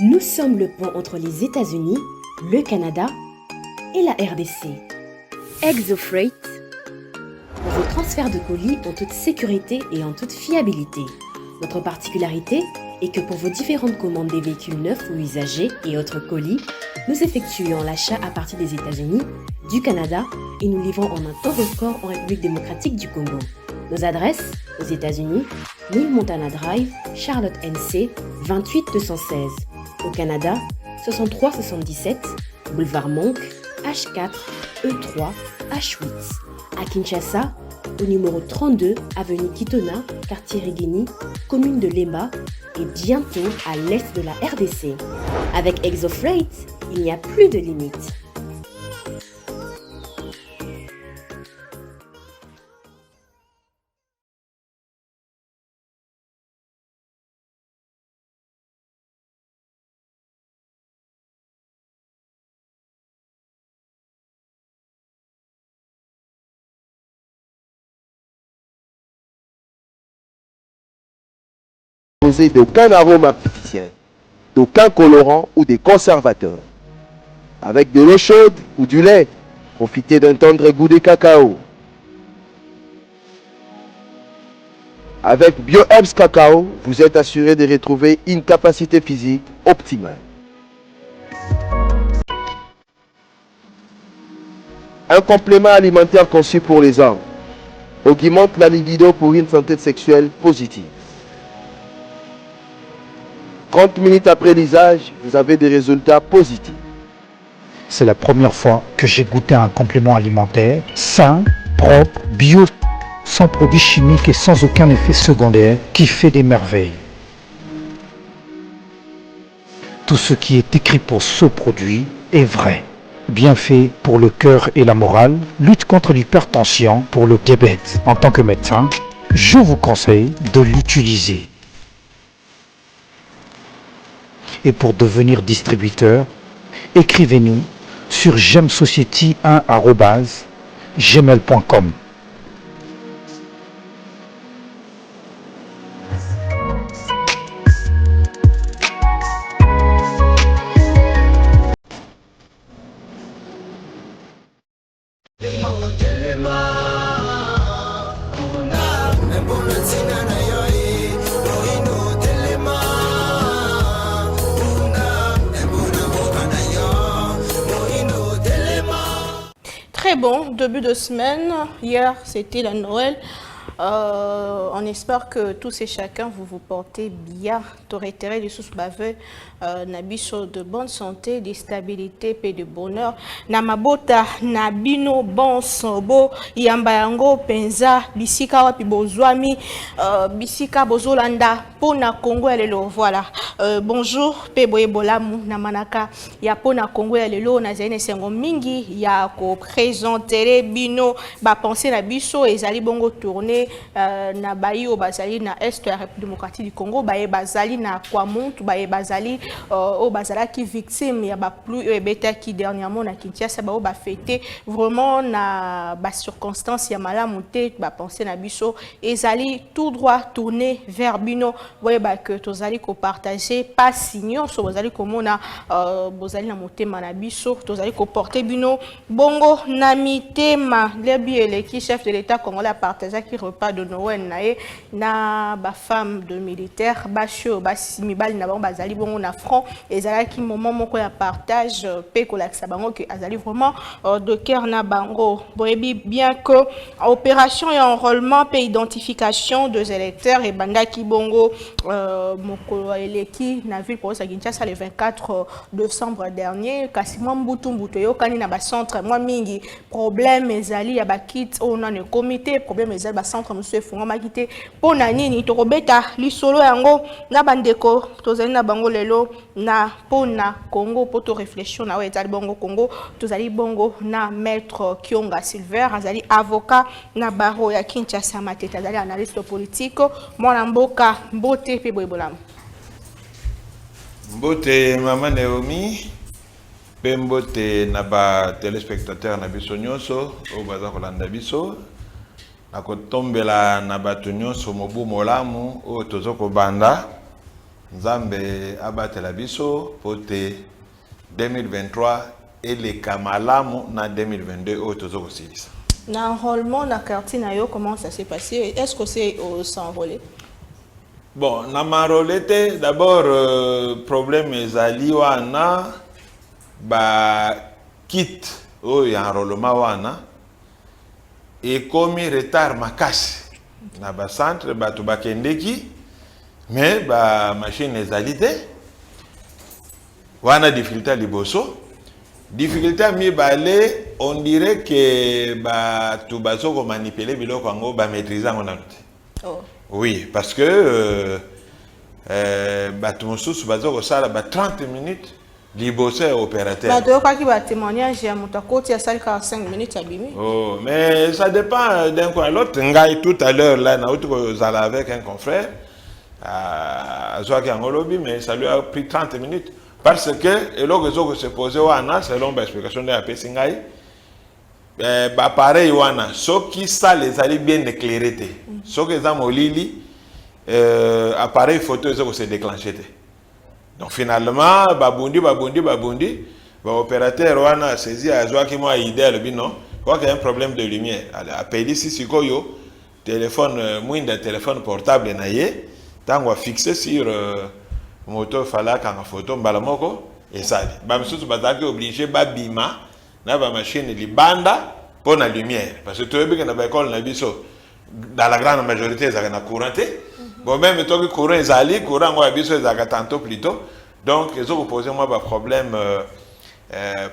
Nous sommes le pont entre les États-Unis, le Canada et la RDC. ExoFreight, pour vos transferts de colis en toute sécurité et en toute fiabilité. Notre particularité est que pour vos différentes commandes des véhicules neufs ou usagés et autres colis, nous effectuons l'achat à partir des États-Unis, du Canada et nous livrons en un temps record en République démocratique du Congo. Nos adresses, aux États-Unis, 1000 Montana Drive, Charlotte NC, 28216. Au Canada, 6377, Boulevard Monk, H4, E3, H8. À Kinshasa, au numéro 32, avenue Kitona, quartier Rigini, commune de Lemba et bientôt à l'est de la RDC. Avec ExoFreight, il n'y a plus de limites. D'aucun arôme artificiel, d'aucun colorant ou des conservateurs. Avec de l'eau chaude ou du lait, profitez d'un tendre goût de cacao. Avec BioHerbs Cacao, vous êtes assuré de retrouver une capacité physique optimale. Un complément alimentaire conçu pour les hommes augmente la libido pour une santé sexuelle positive. 30 minutes après l'usage, vous avez des résultats positifs. C'est la première fois que j'ai goûté un complément alimentaire sain, propre, bio, sans produits chimiques et sans aucun effet secondaire qui fait des merveilles. Tout ce qui est écrit pour ce produit est vrai. Bienfait pour le cœur et la morale, lutte contre l'hypertension, pour le diabète. En tant que médecin, je vous conseille de l'utiliser. Et pour devenir distributeur, écrivez-nous sur gemsociety1@gmail.com. Très bon début de semaine. Hier, c'était la Noël. On espère que tous et chacun vous portez bien. Torretere de sous baveux, nabiso de bonne santé, de stabilité et de bonheur. Namabota nabino bon sobo yambayango penza bisika wapi bozwami bisika bozolanda pona Congo lelo voilà. Bonjour pe boyebolamu na manaka ya pona Congo lelo na zene sengo mingi ya ko présenter bino ba penser na biso ezali bongo tourner na bayi o bazali na est ya République démocratique du Congo baye bazali na Kwamuntu baye bazali o bazala ki victime ya ba plus beta qui dernièrement na Kinshasa ba o ba fêter vraiment na ba circonstance ya malamu te ba penser na biso ezali tout droit tourner vers bino voyez ba que tozali ko partager pas signon so bozali komona bozali na motema na biso tozali ko porter bino bongo na mitema lebi eleki chef de l'état congolais a partagé qui repas de Noël nae na ba femme de militaire ba chio ba simibali na bango bazali bongo na front ezala ki moment moko ya partage pe ko la bango que azali vraiment de cœur na bango boyebi bien que opération et enrôlement pe identification des électeurs et banda ki bongo mokolo eleki na ville pour sa Kinshasa le 24 décembre dernier kasimo mbutu yo kani na ba centre moi mingi problème ezali ya ba kit on a le comité problème ezali ba centre monsieur funga makite pona nini to kobeta lisolo yango na bandeko tozali na bango lelo na pona Congo poto réflexion na ezali bongo Congo tozali bongo na maître Kionga Silver azali avocat na baro ya Kinshasa mateta azali analyste politique mwana mboka mbote pe boyebolam mbote mama Naomi Pembote na ba téléspectateur na biso nyonso o baza kolanda biso na kotombela na bato nyonso mobu molamu o tozoko banda Nzambe abatela biso pote 2023 et les kamalamu na 2022 au tozo silisa. Normalement, la quartier Nayo, comment ça s'est passé? Est-ce que c'est au s'envoler? Bon, na marolete d'abord problème ezali wana ba kit o ya enrôlement wana et comme retard makasi na ba centre ba to bakendeki mais ba machine ezali te wana difficulté liboso difficulté mi balé on dirait que ba to bazo ko manipuler biloko ngo ba maîtriser ngo na te. Oh. Oui, parce que tout mon sous bazo ça 30 minutes liboso opérateur. Bah donc quoi qui va témoigner à mon côté à salle 45 minutes abîmé. Oh, mais ça dépend d'un coin à l'autre. Ngai tout à l'heure là na autre zala avec un confrère à Zoaki Angolobi mais ça lui a pris 30 minutes parce que et l'autre chose que se posait wana selon l'explication de la Pessingai bah pareil wana ceux qui ça les allaient bien éclairés ceux qui ont molili appareil photo ils ont se déclenché donc finalement babundi opérateur wana saisi à Zoaki moi idée le bino quoi qu'il y a un problème de lumière appelé si sikoyo téléphone moins téléphone portable naie tant on fixé sur moto fala quand photo mbalamoko et ça ba msusu bazaki obligé babima na ba machine libanda pour la lumière parce que tu veux que na ba école na biso dans la grande majorité ça na courant bon même toi que courant ezali courant ngo biso ezaka tantôt plutôt donc ils ont posé moi ba problème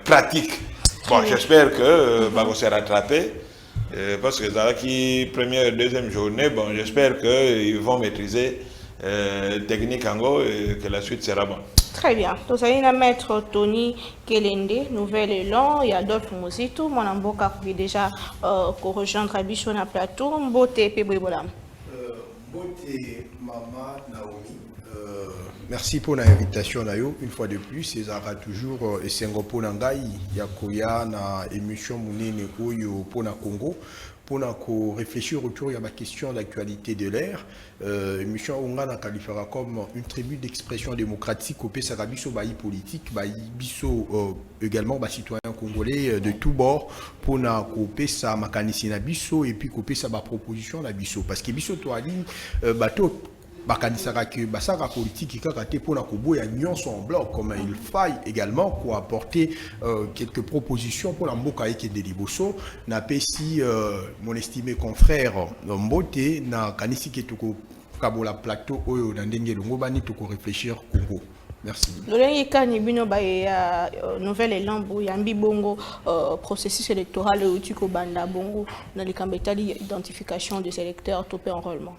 pratique bon j'espère que va se rattraper parce que ça qui première deuxième journée bon j'espère que ils vont maîtriser technique ango et que la suite sera bonne. Très bien. Donc, allez la maître Tony Kelende, Nouvel Élan, il y a d'autres musiques. Tout mon amboka qui déjà rejoindre à Bichon à plateau. Mbote Pebouibolam. Mbote Mama Naomi. Merci pour l'invitation Nayo. Une fois de plus, c'est toujours Essengo Nangai, Yakoya na émission Mounene Oyo Pona Congo. Pour réfléchir autour de la question d'actualité de l'ère, émission Ongana qualifiera comme une tribu d'expression démocratique au Pessarabiso Baï politique, Baï Biso également citoyens congolais de tous bords pour na couper sa mécanicien biso et puis couper sa proposition la biso parce que biso to ali bateau bakanisaka que basaka politique qui kaka te pona kobo ya nyonso en bloc comme il faille également pour apporter quelques propositions pour la mboka eke de liboso na pesi mon estimé confrère Mbote na kanisi ke toko kabola plateau oyo na ndenge longo bani toko réfléchir Congo. Merci. Lolenge kani bino ba ya Nouvel Élan bu yambi bongo processus électoral utiko banda bongo dans les kambetali identification des électeurs topé enrôlement.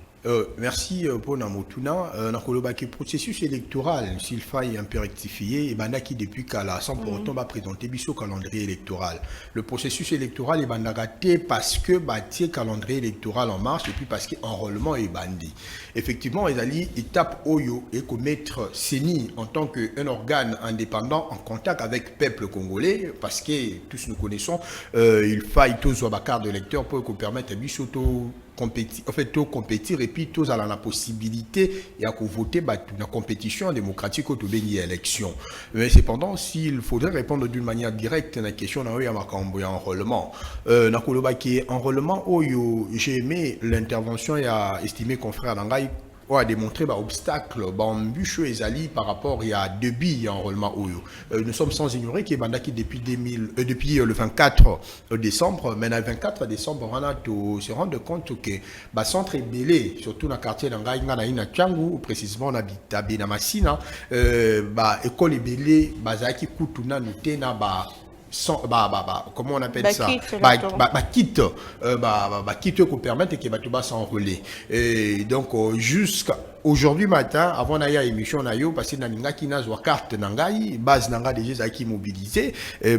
Merci pour Namotuna. Le processus électoral, s'il faille un peu rectifier, et qui depuis qu'à la 100% va présenter biso calendrier électoral. Le processus électoral est bandagaté parce que le calendrier électoral en marche et puis parce que l'enrôlement est bandé. Effectivement, il y a étape Oyo et commettre CENI en tant qu'un organe indépendant en contact avec le peuple congolais parce que tous nous connaissons, il faille tous avoir carte de lecteur pour qu'on permette à biso compétir, en fait, compétir et puis tous à la possibilité et à voter la compétition démocratique au béni élection. Mais cependant, s'il faudrait répondre d'une manière directe à la question d'enrôlement, enrôlement, j'ai aimé l'intervention et a estimé confrère Nangai a démontré obstacle, embûche et ali par rapport à débit enrôlement Oyo. Nous sommes sans ignorer qu'il y a depuis le 24 décembre, mais le 24 décembre, on a se rendre compte que le centre est belé, surtout dans le quartier d'Angaï, na Tchangou, précisément on habite à Benamassina, école est belé, bazaki kutuna nutena comment on appelle ça quitte qu'on permette que batuba s'enrôler et donc jusqu'à aujourd'hui matin avant d'ailleurs émission nayo parce que naninga qui n'a pas carte nangai base nanga déjà qui mobilisé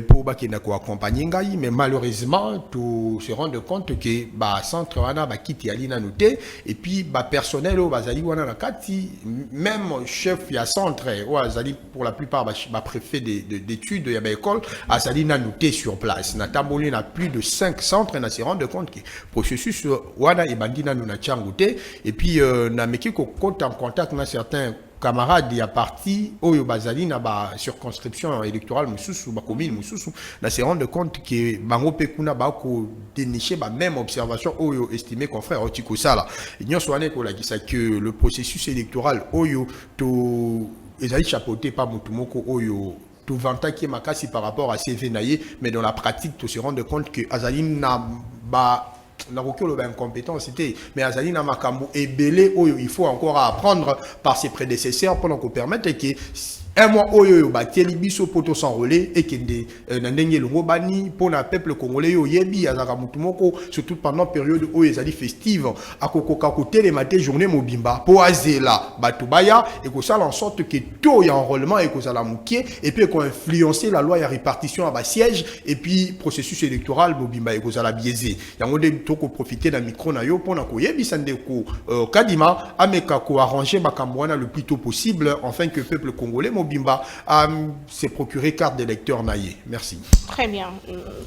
pour bakina ko accompagner ngai mais malheureusement tout se rendre compte que centre wana quitte ali na noté et puis personnel au bazali wana na kati même chef ya centre ou azali pour la plupart préfet d'études ya école azali na noté sur place na tamboli na plus de 5 centres na se rendre compte que processus wana e bandina na tchangouté et puis na meki ko en contact avec certains camarade ya parti oyo bazali na ba circonscription électorale mususu ba commune mususu na se rendre compte que bango pe kuna ba ko dénicher ba même observation oyo estimé confrère Otiko Sala nyonso wane ko la que le processus électoral oyo to ezali chapeauté par mutumoko oyo tout vanta qui est makasi par rapport à CV naïe, mais dans la pratique, tu se rends compte que Azali n'a pas incompétence, mais Azali n'a makambo et belé, il faut encore apprendre par ses prédécesseurs pendant qu'on permette que un mois oyo bateli biso poto s'enrôler et kende nandenge longo bani pour na peuple congolais yo yebi azaka mutumoko surtout pendant période oyo ezali festive akokoka ko télématé journée mobimba po azela batubaya et ko sala en sorte que tout ya enrôlement et ko sala mukie et puis ko influencer la loi ya répartition à bas siège et puis processus électoral mobimba et ko sala biaisé yango de to ko profiter d'un micro na yo pour na ko yebi sande ko kadima ameka ko arranger makamwana le plus tôt possible afin que le peuple congolais Bimba s'est procuré carte d'électeur naïe. Merci. Très bien.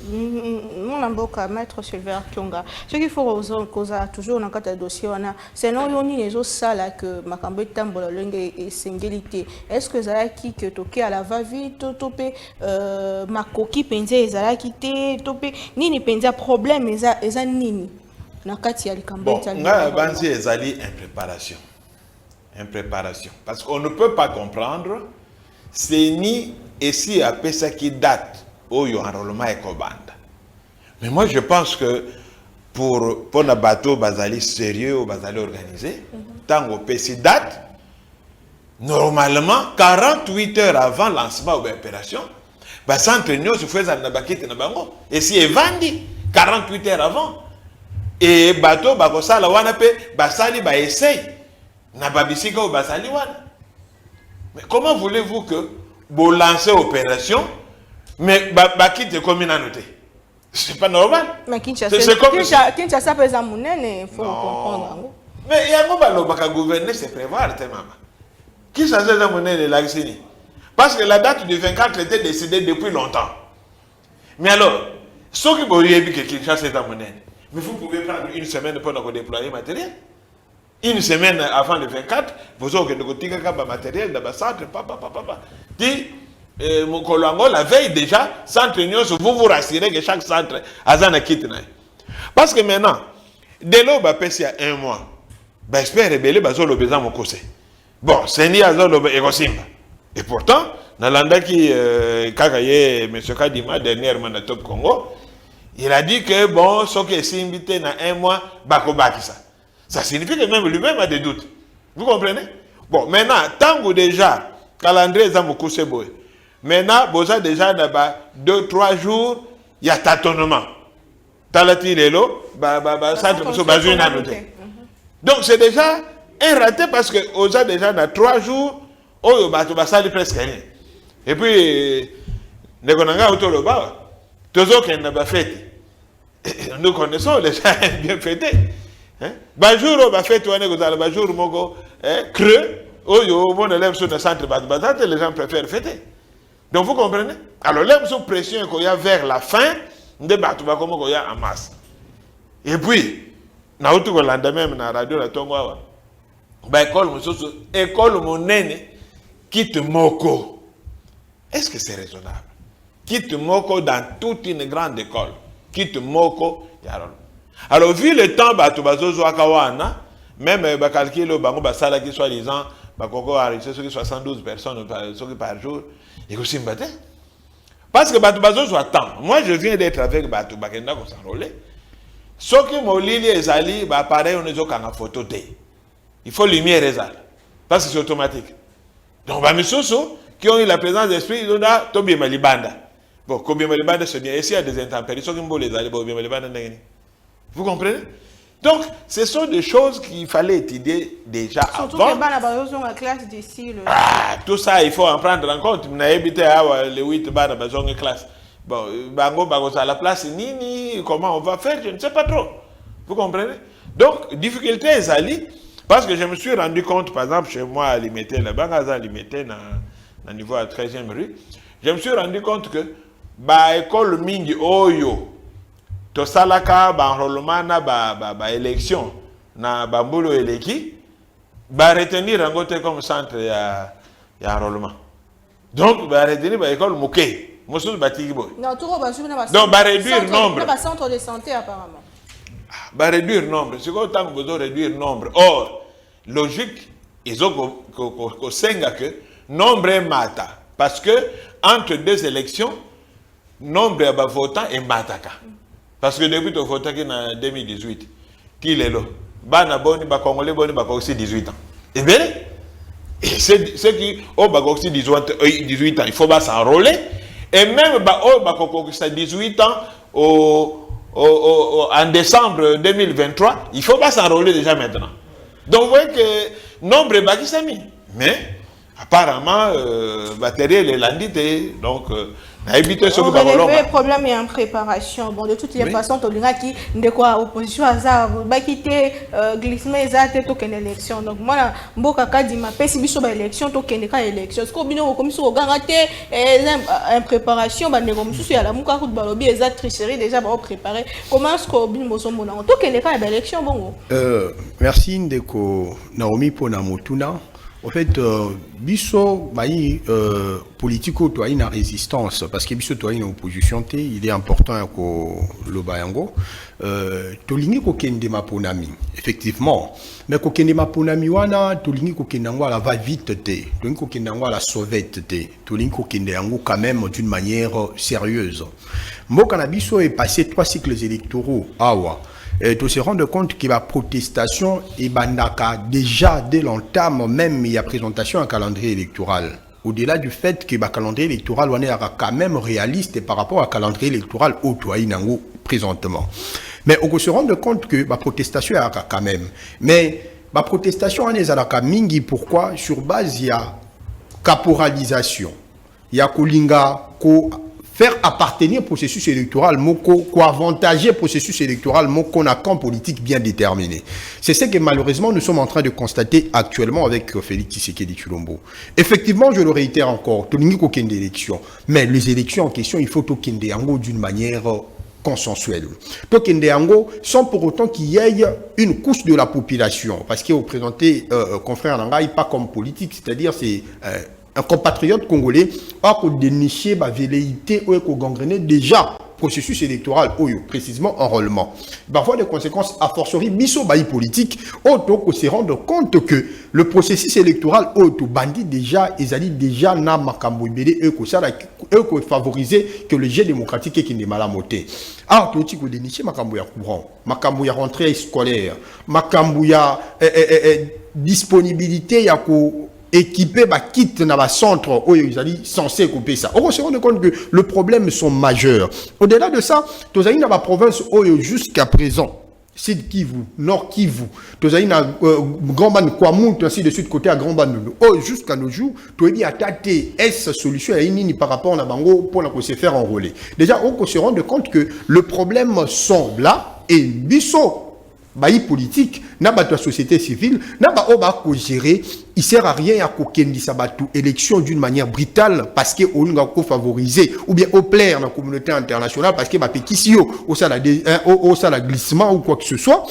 Mon amboka, maître Sylvain Kyonga. Ce qu'il faut toujours dans le dossier, c'est non yoni les autres salles que Makambe Tambola Lungue et Singélité. Est-ce que ça qui que toqué à la va-vite, topé Makoki Penze et Zala quitté, topé Nini Penza problème et ça Nini. Nakati Alikambe. Bon, Banzi et Zali en préparation. En préparation. Parce qu'on ne peut pas comprendre. C'est ni ici à ça qui date où il y a un enrôlement éco-bande. Mais moi je pense que pour un bateau basali sérieux ou basali organisé, tant que PC date, normalement 48 heures avant le lancement de l'opération, s'entraîner se faisait na bakite na bango. Et si est vendu 48 heures avant, et bateau bakosa la wana pe basali ba essaye na babisika ou basali wana. Mais comment voulez-vous que vous lancez l'opération, mais quitte commune à noter? C'est pas normal. Mais Kinshasa pèse à il faut comprendre. Mais il y a un peu gouverner, c'est prévoir, maman. Kinshasa pèse à monnaie, parce que la date du 24 était décidée depuis longtemps. Mais alors, ce qui vous dit que Kinshasa est à monnaie, mais vous pouvez prendre une semaine pour nous déployer matériel. Une semaine avant le 24, vous avez un matériel dans le centre, dit, mon colongo, la veille déjà, centre vous vous rassurez que chaque centre a un kit. Parce que maintenant, dès lors, il y a un mois, j'espère que le besoin de mon conseil. Bon, c'est ni à et pourtant, dans l'anda qui, Kakaye, M. Kadima, dernièrement dans Top Congo, il a dit que bon, ce qui est invité dans un mois, Bakobaki ça. Ça signifie que même lui-même a des doutes. Vous comprenez? Bon, maintenant, tant que déjà, calendrier est beaucoup c'est beau. Maintenant, vous avez déjà 2-3 jours, il y a tâtonnement. Talati Lelo, donc c'est déjà un raté parce que vous avez déjà dans 3 jours, oh, vous avez presque rien. Et puis, nous nous connaissons les gens bien fêtés. Bonjour, bah fait toi bonjour mogo creux oyo mon élève sur le centre les gens préfèrent fêter. Donc vous comprenez? Alors l'homme sous pression qu'il y a vers la fin de battu comme il y a en masse. Et puis na autre que lendemain na radio la tongo ba école monene quitte moko. Est-ce que c'est raisonnable? Quitte moko dans toute une grande école. Quitte moko yarol. Alors, vu le temps, même calculer le salaire qui soit disant, 72 personnes par jour, il faut s'y battre. Parce que Batou soit temps. Moi, je viens d'être avec Batou Bakenda pour s'enrôler. Ce qui m'a dit, les alliés, pareil, on est au canal photo. Il faut lumière et ça. Parce que c'est automatique. Donc, qui ont eu la présence d'esprit, ils ont dit, Tobi Malibanda. Bon, Kobi Malibanda, c'est bien. Ici, il y a des intempéries. Ce qui m'a dit, les alliés, Kobi Malibanda, vous comprenez? Donc, ce sont des choses qu'il fallait étudier déjà surtout avant. Surtout que la classe d'ici. Tout ça, il faut en prendre en compte. On a évité les 8 barres dans la classe. Bon, à la place, ni, comment on va faire, je ne sais pas trop. Vous comprenez? Donc, difficulté est allée, parce que je me suis rendu compte, par exemple, chez moi, à Limité, la banque à Limité, dans le niveau à 13e rue, je me suis rendu compte que, l'école Mingi Oyo, to salaka ba enrôlement na ba élection na bambolo eleki va retenir un côté comme centre et enrôlement. Donc, va retenir l'école Mouké. Non, tout donc, va réduire le nombre. Il y a un centre de santé apparemment. Va réduire le nombre. C'est quoi tant que vous réduire le nombre. Or, logique, ils ont que nombre est mata. Parce que entre deux élections, nombre de votants est mataka. Parce que depuis que voté en 2018, qui est là? Bana boni, ba Congolais boni, ba aussi 18 ans. Et bien, ceux qui ont aussi 18 ans, il faut s'enrôler. Et même si 18 ans en décembre 2023, il faut pas s'enrôler déjà maintenant. Donc vous voyez que nombre est qui s'est mis. Mais apparemment, matériel est landité. Donc, on relève le problème est en préparation. Bon, de toutes les façons, tu as dit que l'opposition a quitté glissement et token élection. Donc, moi, je dis que si vous avez élection, token élection. Ce que vous en préparation, les tricheries déjà préparées. Comment est-ce que vous avez token élection? Merci Ndeko Naomi Ponamotuna. En fait, biso politico toi une résistance parce que biso toi une opposition il est important que le bayango tolingi ko kende maponami effectivement mais ko kende maponami wana tolingi ko kende ngo la va vite te tolingi ko kende ngo la sauvette te tolingi ko kende ngo quand même d'une manière sérieuse. Mboka na biso est passé 3 cycles électoraux awa. Et tu se rends compte que la protestation est déjà dès l'entame même il y a présentation un calendrier électoral. Au-delà du fait que le calendrier électoral on est quand même réaliste par rapport au calendrier électoral au Toaïnango présentement. Mais on se rend compte que la protestation est quand même. Mais la protestation est à mingi pourquoi sur base il y a caporalisation, il y a kolinga ko faire appartenir au processus électoral, avantager le processus électoral, qu'on a un camp politique bien déterminé. C'est ce que malheureusement nous sommes en train de constater actuellement avec Félix Tshisekedi Tshilombo. Effectivement, je le réitère encore, il n'y a aucune élection. Mais les élections en question, il faut qu'il y ait d'une manière consensuelle. Tokendeango, sans pour autant qu'il y ait une couche de la population. Parce qu'il est présenté, confrère Nangaï, pas comme politique, c'est-à-dire c'est un compatriote congolais a déniché la velléité ou gangrené déjà processus électoral précisément enrôlement. Parfois des conséquences a fortiori biso baï politique auto se rendre compte que le processus électoral auto bandit déjà ezali déjà na makambo ibele eko favoriser que le jeu démocratique qui n'est mal amoté. Ah to ti ko dénicher makambo ya courant, makambo ya rentrée scolaire, makambo ya disponibilité ya ko équipé quitte dans le centre où ils sont censés couper ça. On se rend compte que les problèmes sont majeurs. Au-delà de ça, tu as dans la province où jusqu'à présent, Sud Kivu, Nord Kivu, tu as Grand Ban Kwamount, ainsi de suite côté à Grand Ban. Jusqu'à nos jours, tu as dit à tâter est-ce solution à une par rapport à Bango pour se faire enrôler. Déjà, on se rend compte que le problème semble là et biso. Baï politique, n'a pas de société civile, n'a pas de gérer, il sert à rien à kokendi sabatou élection d'une manière brutale parce que on a favoriser ou bien au plaire dans la communauté internationale parce que bah pékisio au la glissement ou quoi que ce soit.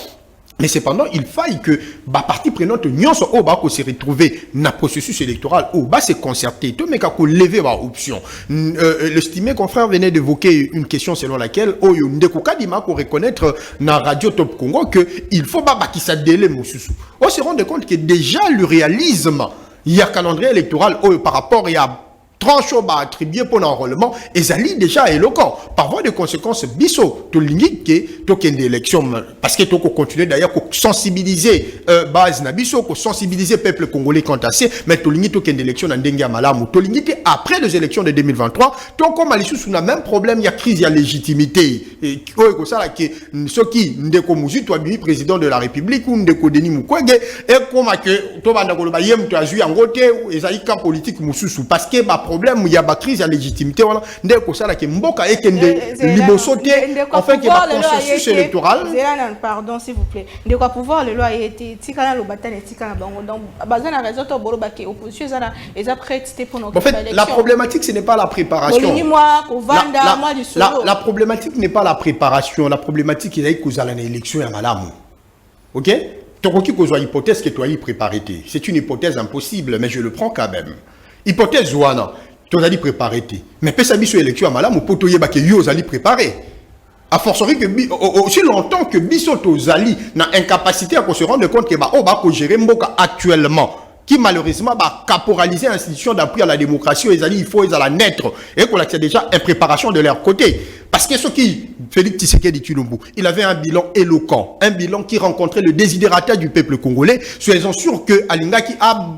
Mais cependant, il faille que la partie prenante nyonso au bas se retrouver dans le processus électoral au bas se concerter. Tout mais qu'à lever la option. L'estimé confrère venait d'évoquer une question selon laquelle oh yo ndekoka dima ko reconnaître na radio Top Congo que il faut pas qui ça délai mususu. On se rend compte que déjà le réalisme il y a calendrier électoral par rapport il y a tranche attribué pour l'enrôlement et ça lit déjà éloquent. Par voie de conséquences, biso, to l'indique, to qu'il y a élection, parce que to continuer d'ailleurs pour sensibiliser base na biso, pour sensibiliser peuple congolais quant à ça, mais to l'indique to qu'il y a élection en dengue malamu, to l'indique après les élections de 2023, to comme à l'issue sous un même problème, il y a crise, il y a légitimité. Et comme ça là que ceux qui ndeko musu to abi président de la République ou ndeko Denis Mukwege et comme que to banda ko ba yem to azu yangote et ça y cas politique mususu parce que problème il y a la crise à légitimité voilà ndeko ça là que mboka ekende libosote enfin que le processus électoral pardon s'il vous plaît ndeko pouvoir le loi a été tikana lo batane tikana bango donc bazana na raison to bolo baki opposition ça est prête pour nos en fait la problématique ce n'est pas la préparation la problématique n'est pas la préparation la problématique il y a que vous allez à l'élection à malamu OK Tokoki kozwa hypothèse que toi y préparé. C'est une hypothèse impossible, mais je le prends quand même. Hypothèse Zouana, tu as dit préparé. Mais pesa biso élection à malam, ou poto yeba que yo zali préparé. A fortiori que aussi longtemps que biso tozali na incapacité à se rendre compte que ba o ba ko gérer mboka actuellement. Qui malheureusement va caporaliser l'institution d'appui à la démocratie, il faut la naître et qu'on a déjà une préparation de leur côté. Parce que ce qui, Félix Tshisekedi Tshilombo, il avait un bilan éloquent, un bilan qui rencontrait le désidératat du peuple congolais. Soyez sûrs que Alinga qui a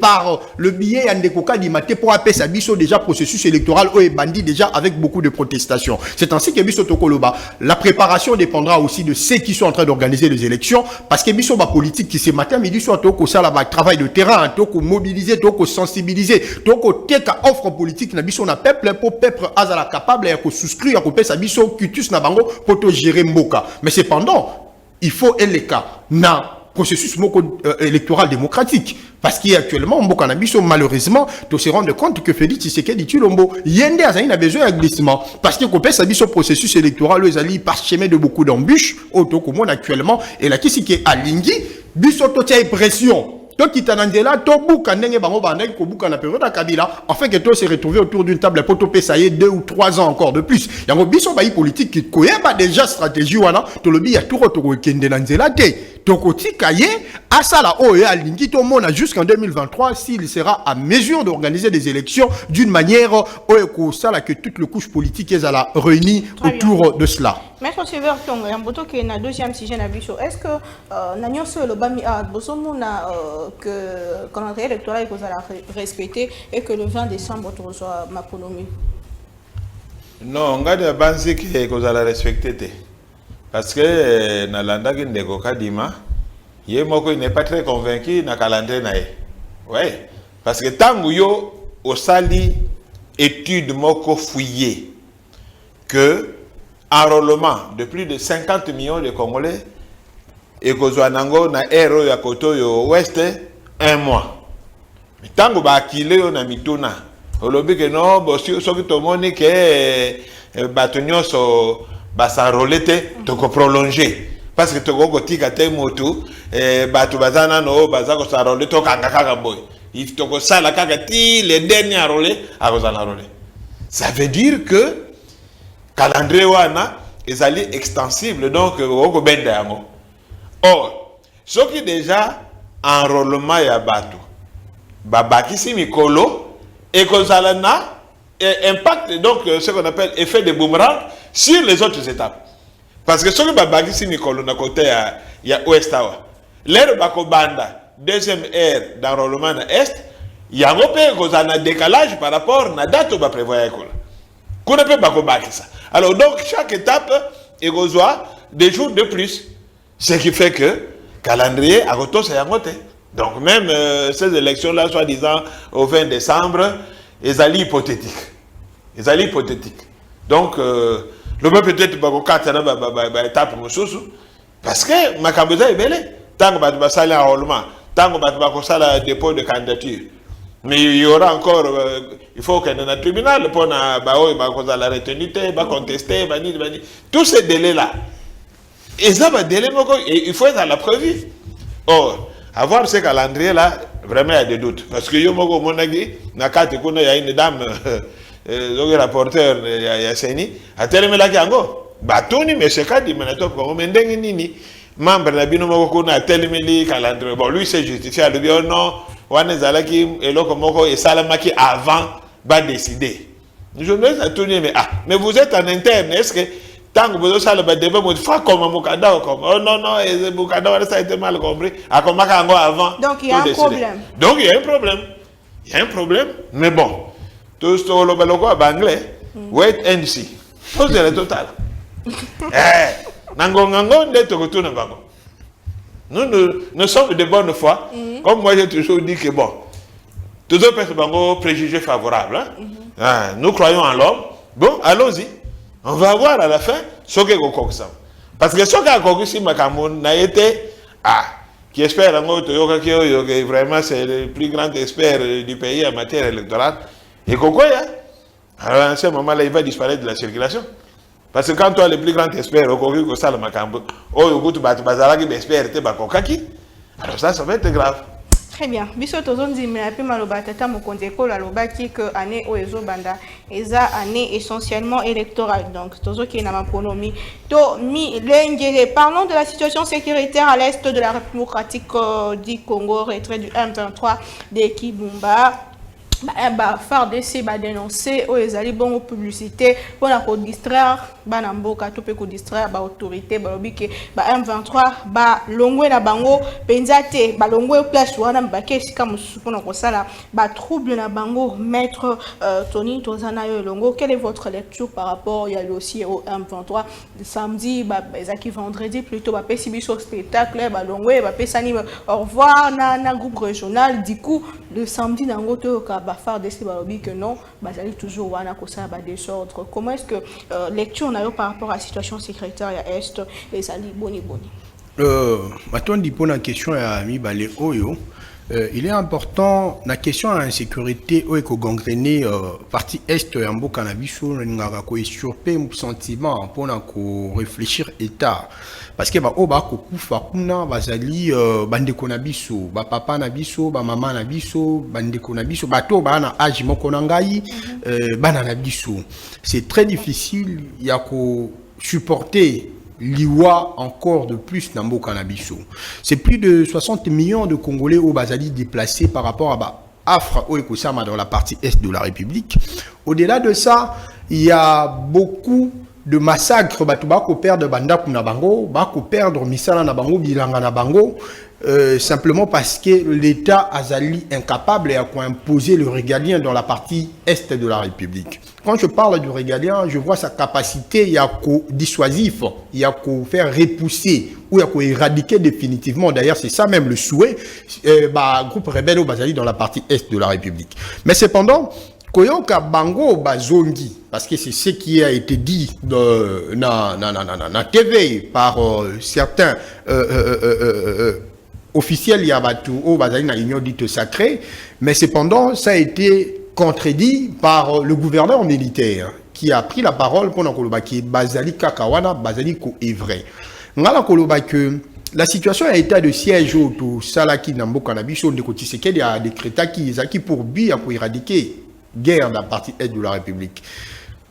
par le billet Andekoka Dimate pour appeler sa biso déjà processus électoral ou est bandit déjà avec beaucoup de protestations. C'est ainsi que biso Tokoloba, la préparation dépendra aussi de ceux qui sont en train d'organiser les élections parce que biso ba politique qui ce matin midi soit toko ça là travail de terrain, toko mobiliser, toko sensibiliser, toko teka offre politique na biso na peuple pour peuple azala capable et ko souscrire à couper sa biso cutus na bango pour to gérer mboka. Mais cependant, il faut les cas na processus électoral démocratique. Parce qu'actuellement, malheureusement, tu se rends compte que Félix Tshisekedi Tshilombo, Yende a besoin d'un glissement. Parce que quand on processus électoral, les alliés parchemés de beaucoup d'embûches, actuellement, et là, qui est à Lingui, biso pression. Donc, qui t'a dit là, to bouka nenge bango bandai ko bouka na période à Kabila, afin que toi se retrouver autour d'une table pour topé ça y est 2 ou 3 ans encore de plus. Il y a un biso baï politique qui koyeba déjà stratégie wana, to lobi ya tout retour kende na nzela te. Tokoti kaye asala oye alingi to mona jusqu'en 2023 s'il sera à mesure d'organiser des élections d'une manière oye ko sala que toute le couche politique est à la réunie autour de cela. Maître Silver Tonga, Yamboto qui est na deuxième sujet na biso. Est-ce que n'agnon sur le bami a bosomo na que calendrier électoral est respecté et que le 20 décembre tu reçois ma pronomie? Non, on garde banzi que vous allez respecter. Parce que Nalanda qui n'est pas Kadima, il n'est pas très convaincu na calendrier nae. Ouais. Parce que tant que yo au sali étude moko fouillé que enrôlement de plus de 50 millions de Congolais et que na héros ya koto yo ouest 1 mois. Mais tant que ba kile yo na mituna, olobi que non, bo so ki to moni que batonyo so ba s'enrôler te to ko prolonger parce que to go tika te motu batu bazana no bazako s'enrôler to kanga kaka boy. Il to ko sala kaka ti les derniers enrôlés à ko s'enrôler. Ça veut dire que calendrier wana ezali extensible donc oko benda yango. Or, ce qui déjà enrôlement ya batu babakisi mikolo et kozalana impact donc ce qu'on appelle effet de boomerang sur les autres étapes. Parce que ce que babakisi mikolo na côté ya ouest awa. L'air bakobanda deuxième ère d'enrôlement na est, yango pe kozana décalage par rapport na date ba prévoya école. Qu'on peut bakobakisa. Alors donc chaque étape est besoin des jours de plus. Ce qui fait que calendrier à retour c'est yangote. Donc même ces élections-là, soi-disant au 20 décembre, ils allaient hypothétiques. Ils allaient hypothétiques. Donc le même peut-être pas étape parce que ma camboza est belle. Tant que tu vas saler enrôlement, tant que tu vas saler dépôt de candidature. Mais il y aura encore, il faut qu'il y ait un tribunal pour la retenue, contester, tous ces délais-là. Et ça va délai, il faut être à la prévu. Or, avoir ce calendrier-là, vraiment, il y a des doutes. Parce que yo moko monagi, nakate kuna ya une dame, le rapporteur ya Seni, a tellement là kiango. Batoni, mais c'est quand il m'a dit que mendengi nini, membre na bino moko kuna a tellement li calendrier. Bon, lui c'est justifié, lui dit oh non, wane zalaki eloko moko et salamaki avant va décider. Je me dis à tourner mais vous êtes en interne, est-ce que tant que vous avez le débat, vous faites comme un Moukada ou comme. Oh non, non, le Moukada, ça a été mal compris. À comment avant. Donc il y a un problème. Donc il y a un problème. Il y a un problème. Mais bon, tout ce que le logo en anglais, wait and see. Tout c'est le total. Nous sommes de bonne foi. Comme moi j'ai toujours dit que bon, tous les personnes ont préjugés favorables. Nous croyons en l'homme. Bon, allons-y. On va voir à la fin ce que vous avez. Parce que ce que vous avez ici, n'a été qui espère que vraiment c'est le plus grand expert du pays en matière électorale. Et alors à ce moment-là, il va disparaître de la circulation. Parce que quand toi, le plus grand expert, au ça, le macambo, au goût, bazalaki, expert, te bakokaki, alors ça va être grave. Très bien. Biso tozondi mais api maloba tata mokonzi ekolo alobaki que année oezo banda eza année essentiellement électorale. Donc tozoki na maponomi to mi lengere. Parlons de la situation sécuritaire à l'est de la République démocratique du Congo, retrait du M23 de Kibumba. FARDC va dénoncer aux ezali bongo publicité pour la distraire bana mboka to pe ko distraire ba autorité ba lobike ba M23 ba longwe na bango penzate ba longwe place wana mbake sika mususu pona ko sala ba trouble na bango maître Tony Tozana yo longo. Quelle est votre lecture par rapport il y a le dossier au M23 samedi ba ezaki vendredi plutôt ba pesi biso spectacle ba longwe ba pesani au revoir na groupe régional du coup le samedi nango to ka FARDC que non, bazali toujours wana kosa ba désordre. Comment est-ce que lecture on a eu par rapport à la situation sécuritaire à Est les ali boni boni? Maintenant dit pour la question à ami balé oyo, il est important la question à insécurité ou éco gangréné partie Est ya mboka na biso ngaka ko surper sentiment pour na ko réfléchir état. Parce que ba oba ko kufa kuna bazali bandeko na biso ba papa na biso ba mama na biso bandeko na biso bato ba na âge moko na ngai bana na biso. C'est très difficile ya ko supporter liwa encore de plus na mboka na biso. C'est plus de 60 millions de Congolais au bazali déplacés par rapport à Afra ou Ekosama dans la partie Est de la République. Au-delà de ça, il y a beaucoup de massacres batuba ko perdre banda na bango, ba ko perdre misala na bango bilanga na bango simplement parce que l'État azali incapable à imposer le régalien dans la partie Est de la République. Quand je parle du régalien, je vois sa capacité à dissuasif, à faire repousser ou à éradiquer définitivement. D'ailleurs, c'est ça même le souhait groupe rebelle au Bazali dans la partie Est de la République. Mais cependant, Koyoka Bango Bazongi, parce que c'est ce qui a été dit na TV par certains officiels Yabatu au Bazali na union dite sacrée, mais cependant, ça a été contredit par le gouverneur militaire qui a pris la parole pour Nakoloba qui est Bazali Kakawana, Bazali Ko est vrai. Ngala Koloba que la situation a été de siège au Salaki Nambo Kanabiso de Kotiseke a décrété qui pour but à éradiquer guerre dans la partie Est de la République.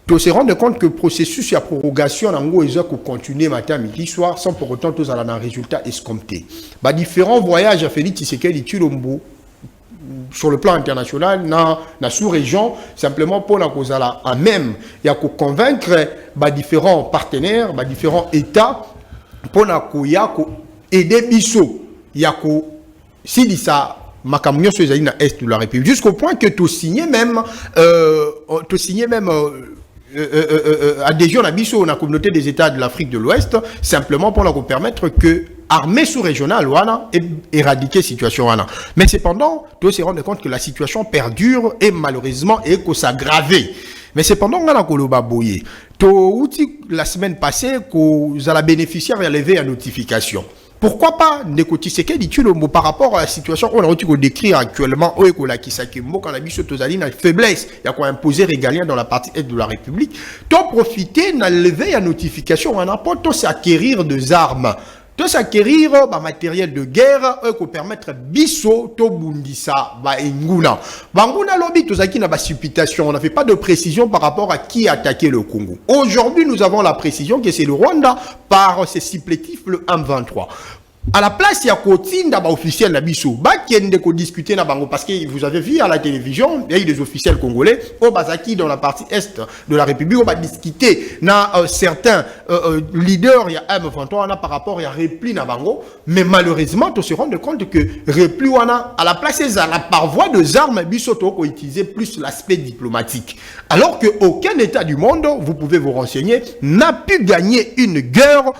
Tu se rendre compte que le processus de prorogation en gros continuer matin, midi, soir, sans pour autant tous avoir un résultat escompté. Bah, différents voyages à Félix Tshisekedi Tshilombo sur le plan international, na sous-région, simplement pour la cause à même, il y a qu'à convaincre différents partenaires, différents États, pour la aider Bisso, il y a qu'à si dit ça. Makamio sur les Est de la République, jusqu'au point que tu signais même adhésion à Bisso, la communauté des États de l'Afrique de l'Ouest, simplement pour leur permettre que armée sous-régionale éradiquer la situation. Mais cependant, tu dois se rendre compte que la situation perdure et malheureusement est que s'aggraver. Mais cependant, on a Koloba Boye. La semaine passée, que la bénéficiaire a levé la notification. Pourquoi pas Nekoti Sekedi Tshilombo par rapport à la situation qu'on a décrit actuellement au Ekola Kisakimbo quand la biche tozali na faiblesse, il y a quoi imposer régalien dans la partie Est de la République. T'en profiter, n'a levé la notification, on a pas tout s'acquérir des armes. Tout s'acquérir matériel de guerre pour permettre biso to bundisa ba inguna. Banguna lobby tozaki na ba supputation, on n'a fait pas de précision par rapport à qui a attaqué le Congo. Aujourd'hui, nous avons la précision que c'est le Rwanda par ses supplétifs le M23. À la place, il y a Kotinda officiel na biso, qui a discuté na bango parce que vous avez vu à la télévision, il y a eu des officiels congolais au Bazaki dans la partie Est de la République, on va discuter na certains leaders, il y a M23 par rapport à repli na bango, mais malheureusement, on se rend compte que repli wana à la place à la par voie de armes biso to ko utiliser plus l'aspect diplomatique. Alors que aucun État du monde, vous pouvez vous renseigner, n'a pu gagner une guerre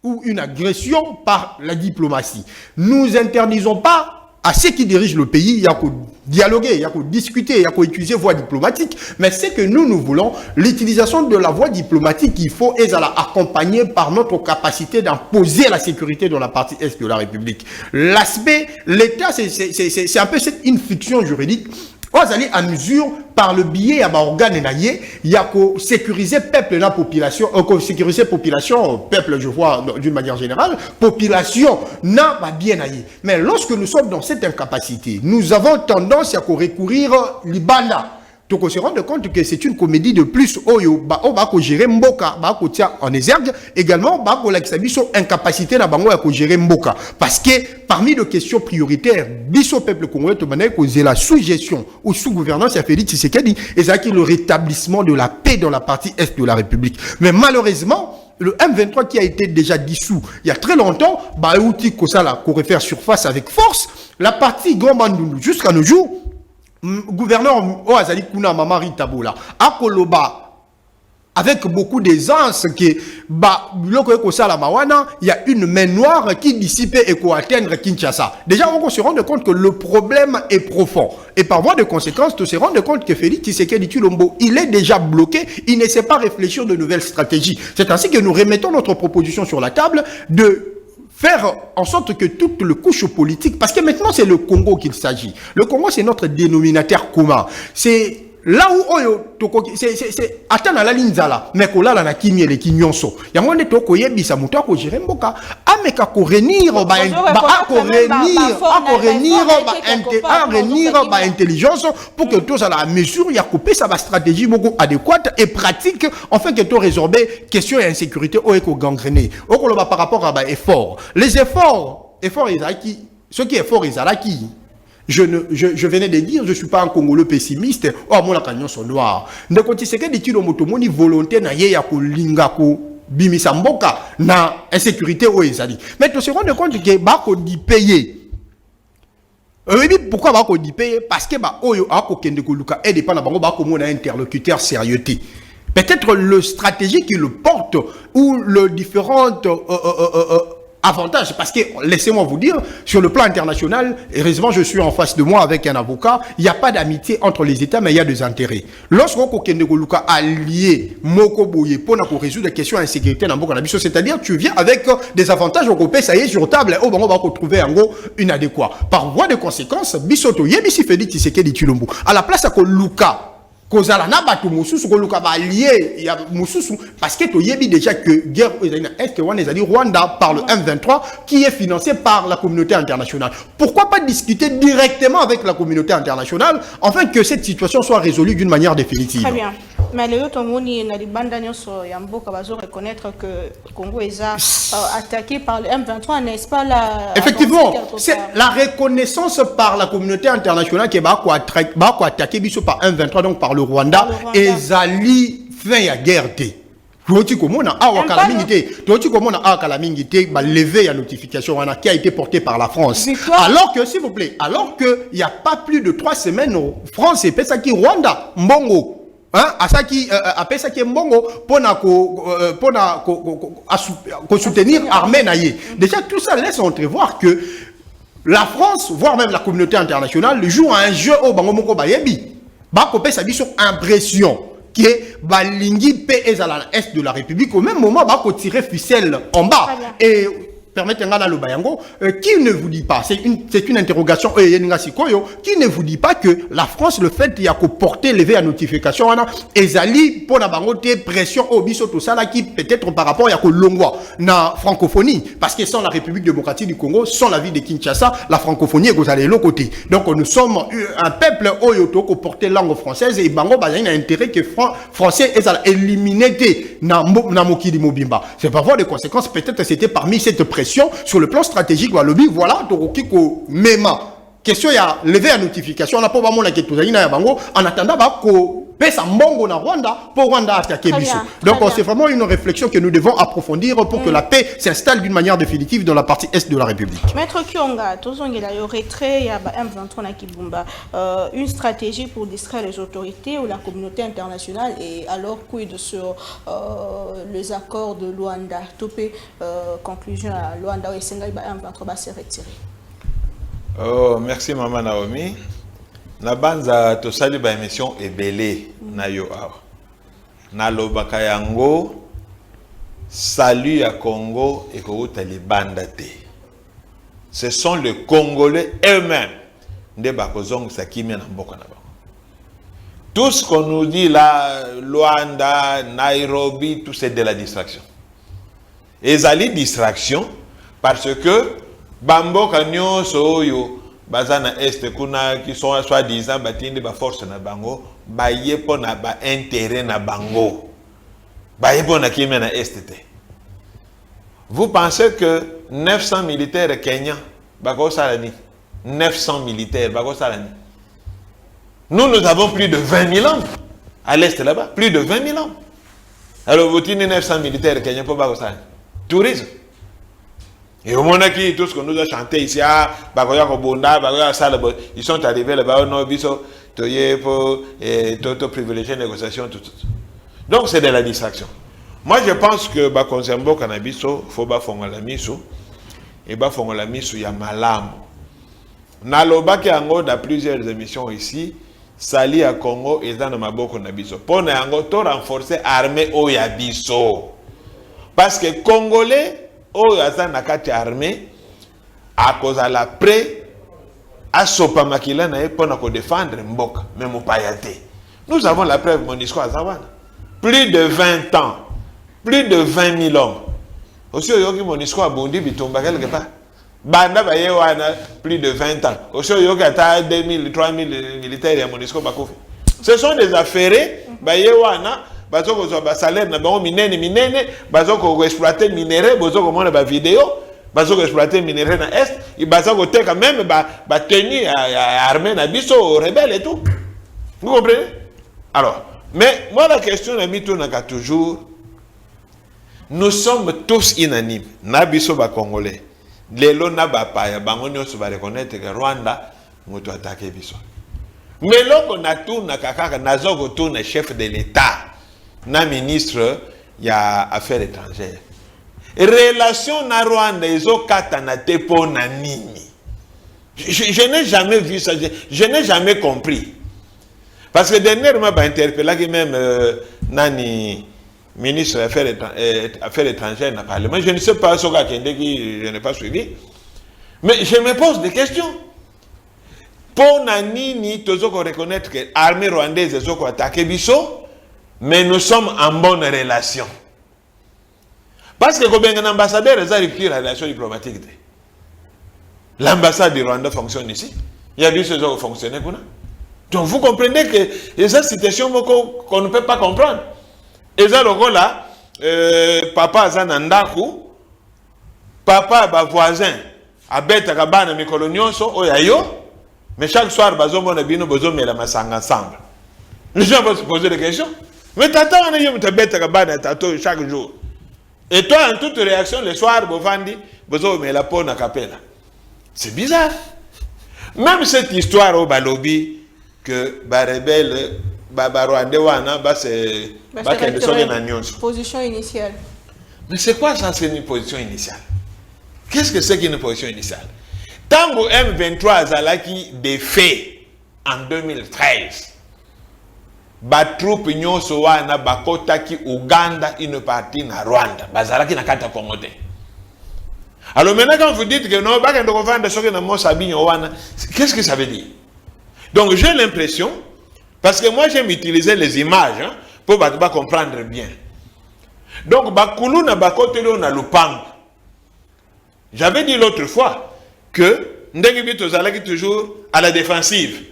ou une agression par la diplomatie. Nous interdisons pas à ceux qui dirigent le pays, il y a qu'à dialoguer, il y a qu'à discuter, il y a qu'à utiliser voie diplomatique, mais c'est que nous voulons, l'utilisation de la voie diplomatique, il faut être accompagnée par notre capacité d'imposer la sécurité dans la partie Est de la République. L'aspect, l'État, c'est un peu une fiction juridique. allez à mesure par le biais à organe naïe, il y a que sécuriser peuple la population, sécuriser population, peuple je vois d'une manière générale, population n'a pas bien naïe. Mais lorsque nous sommes dans cette incapacité, nous avons tendance à recourir l'ibanda. Donc on se rend compte que c'est une comédie de plus. Oyo ba ko gérer mboka, ba ko tia en exergue également ba ko la biso incapacité na bango ya ko gérer mboka parce que parmi les questions prioritaires biso peuple congolais to mané ko la sous-gestion ou sous-gouvernance ya Félix Tshisekedi et ça qui le rétablissement de la paix dans la partie est de la République. Mais malheureusement le M23 qui a été déjà dissous il y a très longtemps, bah outil ko ça là ko refaire surface avec force, la partie Grand Bandundu jusqu'à nos jours gouverneur Oazali Kuna Mamari Tabola à Koloba avec beaucoup d'aisance que il y a une main noire qui dissipe et qui atteindre Kinshasa. Déjà on se rend compte que le problème est profond et par voie de conséquence on se rend compte que Félix Tshisekedi Tshilombo il est déjà bloqué, il ne sait pas réfléchir de nouvelles stratégies. C'est ainsi que nous remettons notre proposition sur la table de faire en sorte que toute le couche politique, parce que maintenant c'est le Congo qu'il s'agit. Le Congo c'est notre dénominateur commun. C'est là où c'est attendre la ligne zala, mais qu'on l'a na kimi les kinyonso. Ya mwende toko yebisa muto ko gérer mboka, ameka ko renir intelligence pour que tous à la mesure il y a coupé sa stratégie beaucoup adéquate et pratique afin que tout résorber question et insécurité au éco gangréné. Au par rapport à effort. Les efforts Isaki, ce qui est fort Isaki. Je venais de dire, je ne suis pas un Congolais pessimiste. Oh, mon canyon sont noirs. Ne continue que des tirs motomoni volonté na ye ya ko linga ko bimisa mboka na insécurité au ezali. Mais tu se rends compte que ba ko di payer. Pourquoi ba ko di payer? Parce que ba oyo a ko kende ko luka et dépend na bango ba ko mona interlocuteur sérieuxté. Peut-être le stratégie qui le porte ou le différentes avantage, parce que, laissez-moi vous dire, sur le plan international, heureusement je suis en face de moi avec un avocat, il n'y a pas d'amitié entre les États, mais il y a des intérêts. Lorsqu'on a allié Moko Boye pour résoudre des questions d'insécurité dans le c'est-à-dire tu viens avec des avantages européens, ça y est, sur table, on va retrouver en gros une adéquate. Par voie de conséquence, Bisoto, Yebisi Félix Tshisekedi Tshilombo, à la place à Luka, Kozala na batu mususu ko luka ba lié ya mususu parce que to yebi déjà que guerre est wana ezali Rwanda par le M23 qui est financé par la communauté internationale. Pourquoi pas discuter directement avec la communauté internationale afin que cette situation soit résolue d'une manière définitive? Très bien. Mais les autres moni na libanda nyonso ya mboka bazo reconnaître que Congo est attaqué par le M23, n'est-ce pas là? Effectivement, c'est la reconnaissance par la communauté internationale qui va attaquer biso par M23 donc par le Rwanda et Zali fin ya guerre té. Tu komona awa calamité, tu komona awa calamité ba lever la notification qui a été portée par la France. Victoire. Alors que s'il vous plaît, alors que il y a pas plus de 3 semaines France et pesa qui Rwanda mbongo hein asaki apesa ki mbongo pona soutenir armée naïe. Déjà tout ça laisse entrevoir que la France voire même la communauté internationale joue un jeu au bango moko bayebi. Ba kopé ça dit sur impression qui est balingi pe ezala est de la République au même moment ba ko tirer ficelle en bas et permettez-moi le bayango qui ne vous dit pas, c'est une interrogation qui ne vous dit pas que la France le fait il y a qu'au porter lever la notification ezali pour la bangote pression au biso tout ça là qui peut-être par rapport il y a que longwa na francophonie parce que sans la République démocratique du Congo, sans la ville de Kinshasa, la francophonie est aux allez l'autre côté. Donc nous sommes un peuple oyoto qui porter langue française et bango ba a intérêt que français est éliminé na mokili mobimba. C'est pas voir les conséquences, peut-être c'était parmi cette pression sur le plan stratégique voilà Torokiko Mema question il y a levé la notification on a pas vraiment la question en attendant pesa mbongo na Rwanda pour Rwanda attaquer biso. Donc c'est vraiment une réflexion que nous devons approfondir pour que la paix s'installe d'une manière définitive dans la partie est de la République. Maître Kionga, tozongela yo retrait ya ba M23 na Kibumba, une stratégie pour distraire les autorités ou la communauté internationale et alors quid sur les accords de Luanda, topé conclusion à Luanda et Sengai ba M23 va se retirer. Oh, merci maman Naomi. Na banza to sali ba émission ebele na yo awa. Na lobaka yango salut à Congo et kouta li bandate. Ce sont les Congolais eux-mêmes nde bakozong sakimia na mboka na bango. Tout ce qu'on nous dit là, Luanda, Nairobi, tout c'est de la distraction. Et ça les distraction parce que Bambo Kanyo Soyo, Bazana Est, Kuna, qui sont soi-disant batindi ba force na bango, ba yepo na ba intérêt na bango. Ba yepo na kime na Est. Vous pensez que 900 militaires kenyans, Bako Salani, 900 militaires, Bako Salani. Nous avons plus de 20 000 hommes à l'Est là-bas. Plus de 20 000 hommes. Alors, vous tenez 900 militaires kenyans pour Bako Salani. Tourisme. Et au moment qui tout ce qu'on nous a chanté ici, ils sont arrivés là-bas, non, biso, toyepo, et toto privilégié négociation, tout. Donc c'est de la distraction. Moi je pense que Bakonzembo Kanabiso, faut bafongola miso, et bafongola miso ya malamu. Nalobaki ango dans plusieurs émissions ici, Sali à Congo et dans Maboko Nabiso. Pour nous to renforcer l'armée au Yabiso. Parce que Congolais, au Yazan Nakati armée, à cause de la pré, à Sopamakila pour nous défendre Mboka, même au Payate. Nous avons la preuve, Monisco à Zawana. Plus de 20 ans, plus de 20 000 hommes. Aussi, il y a Monisco à Bondi, Bitomba quelque part. Banda Bayewana, plus de 20 ans. Aussi, il y a 2000, 3000 militaires à Monisco Bakofi. Ce sont des affaires, Bayewana. Bazoko zo ba salaire na bango minene bazoko exploiter minerai bazoko mona ba vidéo bazoko exploiter minerai na est et bazoko teka même ba tenir armée na biso rebelle et tout. Vous comprenez? Alors, mais moi la question na mito na toujours, nous sommes tous unanimes na biso ba congolais. Lelo na ba pa bango nyonso ba reconnaître que Rwanda moto attaquer biso. Mais loko na tout na kakaka nazoko tout na chef de l'état. Na ministre ya affaires étrangères. Relation na Rwanda ezo kata na tepo na nini. Je n'ai jamais vu ça, je n'ai jamais compris. Parce que dernièrement ba interpellé même nani ministre des affaires étrangères na parlement. Je ne sais pas ce qui je n'ai pas suivi. Mais je me pose des questions. Pour na nini tozoko reconnaître que l'armée rwandaise ezoko attaquer biso. Mais nous sommes en bonne relation. Parce que quand un ambassadeur a rupture la relation diplomatique, l'ambassade du Rwanda fonctionne ici. Il y a vu ce genre de fonctionner. Donc vous comprenez que cette situation qu'on ne peut pas comprendre. Et ça, là, papa Zanandaku, papa ba voisin, a bête à bana mikolonioso, oyayo, mais chaque soir, bazomo na bino bozo me la masanga ensemble. Les gens vont se poser des questions. Mais tata, on est te bête à bana tato chaque jour. Et toi, en toute réaction, le soir, bovandi, bozo me la peau na capella. C'est bizarre. Même cette histoire au Balobi, que Barebel, Babarouandewana, c'est position initiale. Mais c'est quoi ça, c'est une position initiale? Qu'est-ce que c'est qu'une position initiale? Tango M23 Azalaki des faits en 2013. Ba troupe nyonso wana bakotaki Uganda une partie na Rwanda. Bazalaki na kata Congo. Alors maintenant quand vous dites que non, qu'est-ce que ça veut dire? Donc j'ai l'impression, parce que moi j'aime utiliser les images hein, pour comprendre bien. Donc bakulu na bakotelo na lupango. J'avais dit l'autre fois que ndenge bito zalaki toujours à la défensive.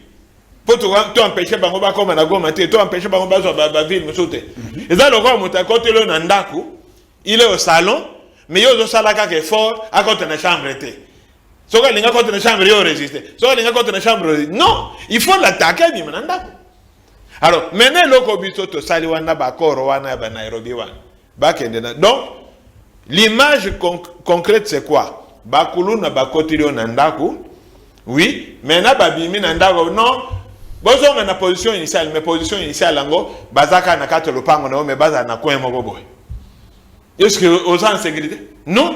Pour te empêcher bango ba comme na goma te, to empêcher bango ba zo ba ville musote. Et ça le roi mutakotelo na ndaku, il est au salon, mais yo zo salaka ke fort à côté na chambre té. Soka linga côté na chambre yo résister. Soka linga côté na chambre. Non, il faut l'attaquer bi na ndaku. Alors, maintenant loko bito to sali wana ba koro wana ba Nairobi wana. Ba kende na. Donc l'image concrète c'est quoi? Bakulu na bakotilo na ndaku. Oui, maintenant babimi na ndaku non. Bozo na position initiale, mais position initiale ango bazaka na kate lopango na mais baza na coin moko boy. Est-ce que aux en sécurité? Non.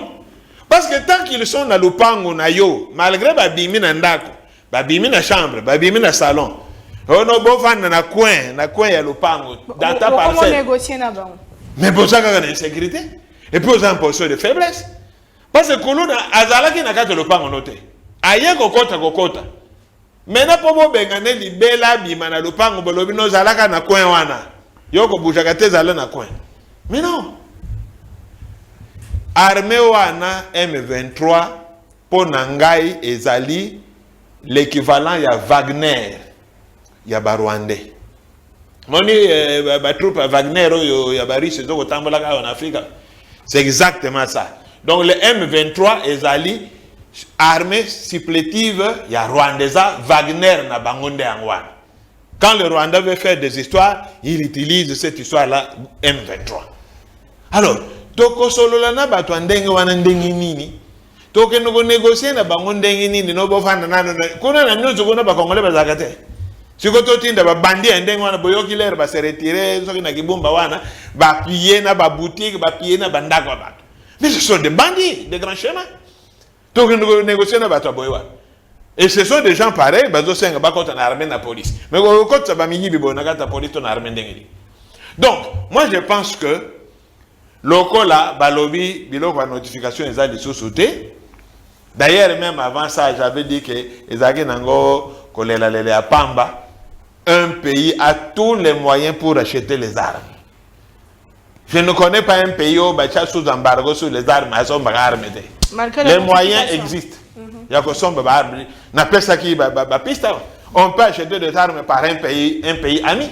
Parce que tant qu'ils sont dans lopango na yo, malgré babimi na ndako, babimi na chambre, babimi na salon. On no bo fan na coin ya lopango dans ta parcelle. Comment négocier na bango? Mais bozaka na insécurité et puis aux en position de faiblesse. Parce que kuluna azalaki na kate lopango noté. Aye kokota. Maintenant pour mo bengane libela bima na lupango bolobi no zalaka na coin wana. Yoko bujaka te zala na coin. Mais non. Armée wana M23 pour nangai ezali l'équivalent ya Wagner ya Barwandais. Moni ba troupe Wagner yo ya Baris zo kotambola en Afrique. C'est exactement ça. Donc le M23 ezali armée supplétive ya Rwandesa Wagner na bangonde angwana. Quand le Rwanda veut faire des histoires, il utilise cette histoire-là M23. Alors, toko solo la na bato ndenge wana ndenge nini? Toke no négocier na bango ndenge nini no bofana na kuna na nyozo kuna ba Congolais bazaka te. Siko to tinda ba bandi ndenge wana boyoki lere ba se retirer soki na kibumba wana ba piller na ba boutique ba piller na bandako bato. Mais ce sont des bandits de grands chemins. Toke no négocier na bato boywa. Et ce sont des gens pareils, bazo senga ba kota na armée na police. Mais ko kota ba mingi bibo na kata police to na armée ndenge. Donc, moi je pense que Lokola, Balobi, Biloko, la notification, ils ont des sous-sautés. D'ailleurs, même avant ça, j'avais dit que Ezagi Nango, Kolela Pamba, un pays a tous les moyens pour acheter les armes. Je ne connais pas un pays où il y a sous embargo sur les armes, elles sont armées. Les moyens existent. Il y a que son armes. On appelle ça qui piste. On peut acheter des armes par un pays ami.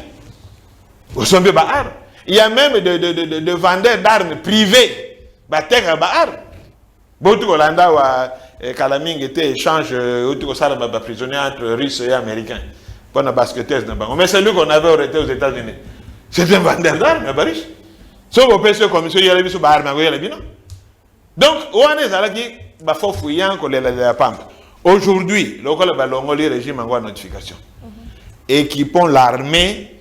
Où sont les armes? Il y a même de vendeurs d'armes privés. Bateka armes. Beaucoup Hollanda ou Kalaming était échange prisonniers entre Russes et Américains. Pour la basketteuse. Mais c'est lui qu'on avait arrêté aux États-Unis. C'est un vendeur d'armes, Baris. Sauf au PC comme ça, il y a les armes, il y a les binômes. Donc, on est à la qui va faire fouiller la pampe. Aujourd'hui, le régime envoie notification. Équipons l'armée.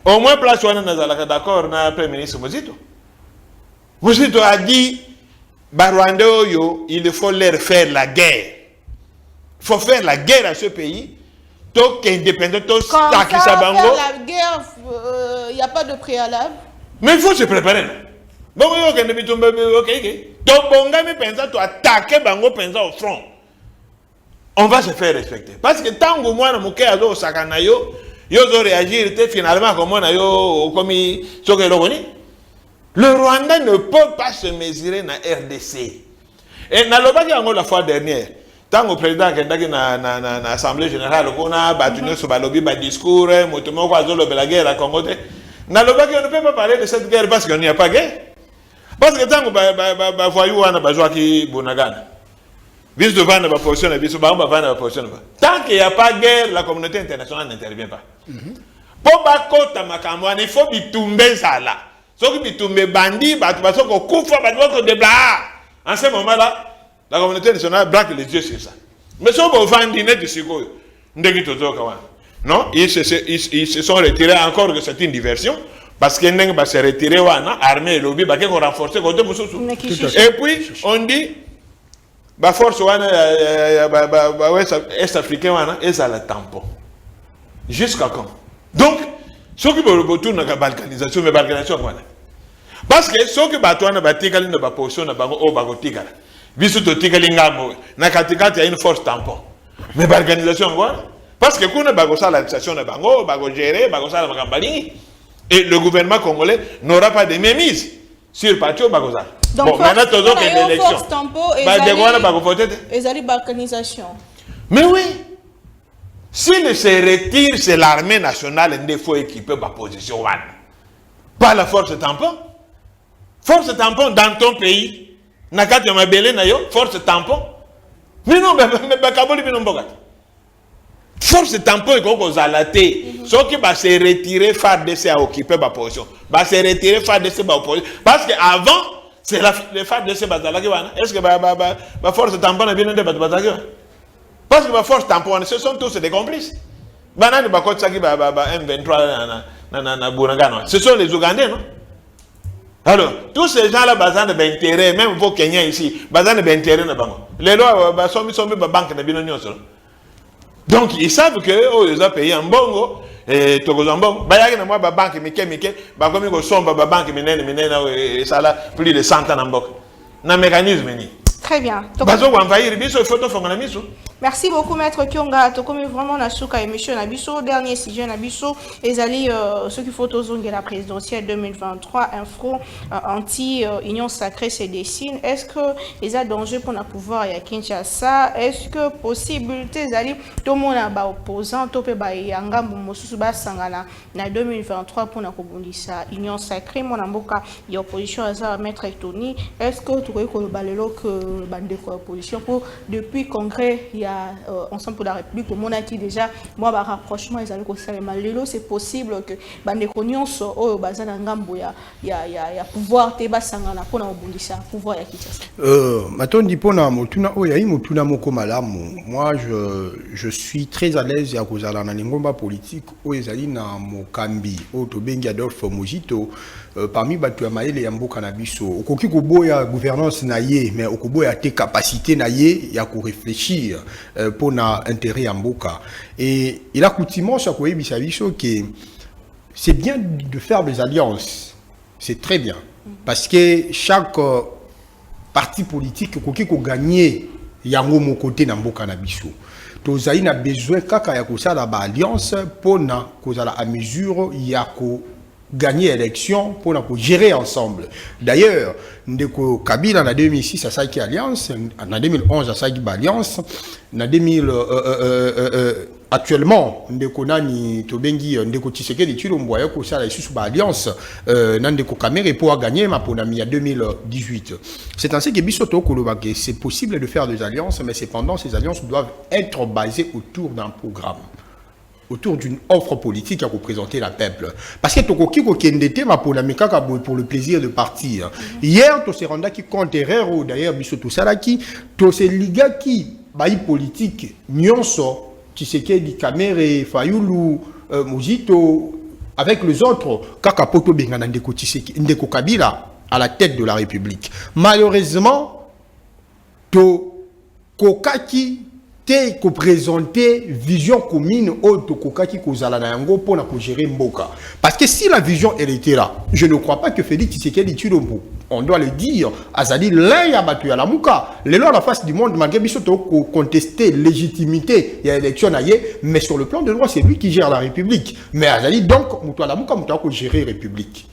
Au moins, place où on est d'accord, on a le Premier ministre Mozito. Mozito a dit, il faut leur faire la guerre. Il faut faire la guerre à ce pays. Quand faire la guerre, il n'y a pas de préalable. Mais il faut se préparer. Bon, ok. Attaquer Bango Penza au front. On va se faire respecter. Parce que tant que moi, je suis yo réagir finalement comme on a comme le Rwanda ne peut pas se mesurer na RDC. Et na lobaki yango la fois dernière, tant que président qui na assemblée générale qu'on a battu sur balobi ba discours motomo kwa zolo la guerre à Congo. Na lobaki on ne peut pas parler de cette guerre parce qu'il n'y a pas guerre. Parce que tant que ba voyou wana ba joaki bonagana. Vis devant la position, tant qu'il n'y a pas de guerre, la communauté internationale n'intervient pas. Pour bakota makamwana, il faut bitumber ça là. Sauf que bitumber bandit, parce qu'on couvre, parce déblat. En ce moment-là, la communauté internationale braque les yeux sur ça. Mais si on va vendre dîner de Sikoyo, non, ils se sont retirés encore que c'est une diversion. Parce qu'ils va se retirer, armée et lobby, ils vont renforcer. Et puis, on dit, la force est-africaine est à la tampon. Jusqu'à quand? Donc, ce qui veut retourner dans la balkanisation, mais balkanisation, parce que ce qui va tourner dans la position, dans la tigala. Visu to tigala ngamo, na katikati il y a une force tampon. Mais balkanisation, parce que quand on a l'administration de Bango, on gérer, on a et le gouvernement congolais n'aura pas de mémise sur Patio Bagoza. Donc, bon, maintenant, tu as l'élection. Mais oui, s'il se retire, c'est l'armée nationale qui faut équiper ma position. Pas la force tampon. Force tampon dans ton pays. Nakati Mabele Nayo, force tampon. Mais non, mais Kaboli Binombogat. Force tampon est comme Zalaté. Ceux qui va se retirer, FARDC à occuper ma position. Va se retirer, FARDC à opposition. Parce qu'avant, c'est le FARDC Bazalaki. Est-ce que ma force tampon a bien été Bazalaki? Parce que ma force tampon, ce sont tous des complices. Banane Bakotsaki M23 ce sont les Ougandais, non? Alors, tous ces gens-là, bazan de intérêt, même vos Kenyans ici, bazan de intérêt, les lois sont mis banque de Binonio. Donc, ils savent que ils ont payé en bongo, et Togozambon, Bayag na moi, banque, Mike, comme ils sont banque, et ça là, plus de 100 ans en banque. Dans mécanisme. Très bien. Bazo, on va y revenir sur les photos, Merci beaucoup, Maître Kyonga. Comme vraiment, na souka émission Nabiso, dernier sujet Nabiso, les alliés, ceux qui faut de la présidentielle 2023, un front anti-union sacrée se dessine. Est-ce que les a danger pour le pouvoir à Kinshasa? Est-ce que possibilité les alliés, tout le monde a opposant, tout le monde yanga mosusuba sangana na 2023 pour la union sacrée, mon amboka y opposition à Maître Tony. Est-ce que tu crois que le balelo que bande opposition pour depuis congrès il y a ensemble pour la République au monde qui déjà moi ba rapprochement ils allaient conseiller malelo c'est possible que bande nyonso o bazana ngambo ya pouvoir te basangana pour na obundisa pouvoir ya Kinshasa. Maintenant dit pour na motuna o ya motuna moko malamu. Moi je suis très à l'aise ya kozala na ngomba politique o ezali na mokambi o to bengi Adolphe Mojito parmi batu ya maele ya mboka na biso okoki koboya gouvernance na ye mais okoboya te capacité na ye ya ko réfléchir pour na intérêt ya mboka et il a coutumé ça ko yebisa biso que c'est bien de faire des alliances, c'est très bien parce que chaque parti politique okoki ko gagner yango mon côté na mboka na biso tozali na besoin kaka ya kosala ba alliance pour na kozala à mesure ya ko gagner élection pour nous gérer ensemble. D'ailleurs, ndeko Kabila en 2006 a saki alliance, en 2011 a saki alliance, en 2000 actuellement ndeko nani tobengi ndeko Tshisekedi Tshilombo ya ko sala isusu ba alliance ndeko Kamere pour gagner ma ponami en 2018. C'est ainsi que biso to koloba que c'est possible de faire des alliances mais cependant ces alliances doivent être basées autour d'un programme, autour d'une offre politique à représenter la peuple. Parce que Tokoki Kokendete m'a pour le plaisir de partir. Hier, to se renda qui compte erreur, d'ailleurs, Bissoto Salaki, to se liga qui, baï politique, Nyonso, Tshisekedi, Kamere, Fayoulou, Mojito, avec les autres, Kakapoto Bengana Ndeko Kabila, à la tête de la République. Malheureusement, to Kokaki, te ko présenter vision commune au tokoka qui kozala na yango pour na ko gérer mboka parce que si la vision elle était là je ne crois pas que Félix Tshisekedi Tshilombo on doit le dire azali l'un ya batu ya lamuka lelo à la face du monde malgré biso to contester légitimité ya élection na ye mais sur le plan de droit c'est lui qui gère la République mais azali donc mutu lamuka mutu ko gérer République.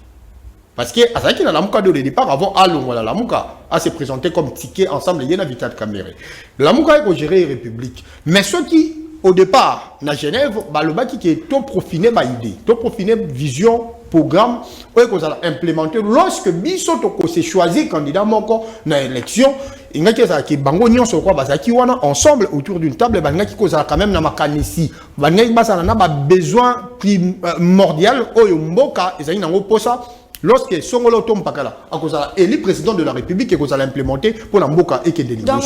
Parce que Azaki na Lamuka de départ avant Alongo la Lamuka a se présenté comme ticket ensemble il y a Vital Kamere. Lamuka est géré République. Mais ceux qui au départ na Genève ba le baki qui est tout profiné ba idée, tout profiné vision programme ou qu'on a implémenté lorsque biso to se choisi candidat moko na élection ingaki za ki bango nyonso kwa bazaki wana ensemble autour d'une table bangaki ko za quand même na makanisi bangaki basana na ba besoin primordial oyo mboka ezali nango posa. Lorsque Songolo Tompakala a élu président de la République et qu'on a implémenté pour la Mboka et qu'il dans le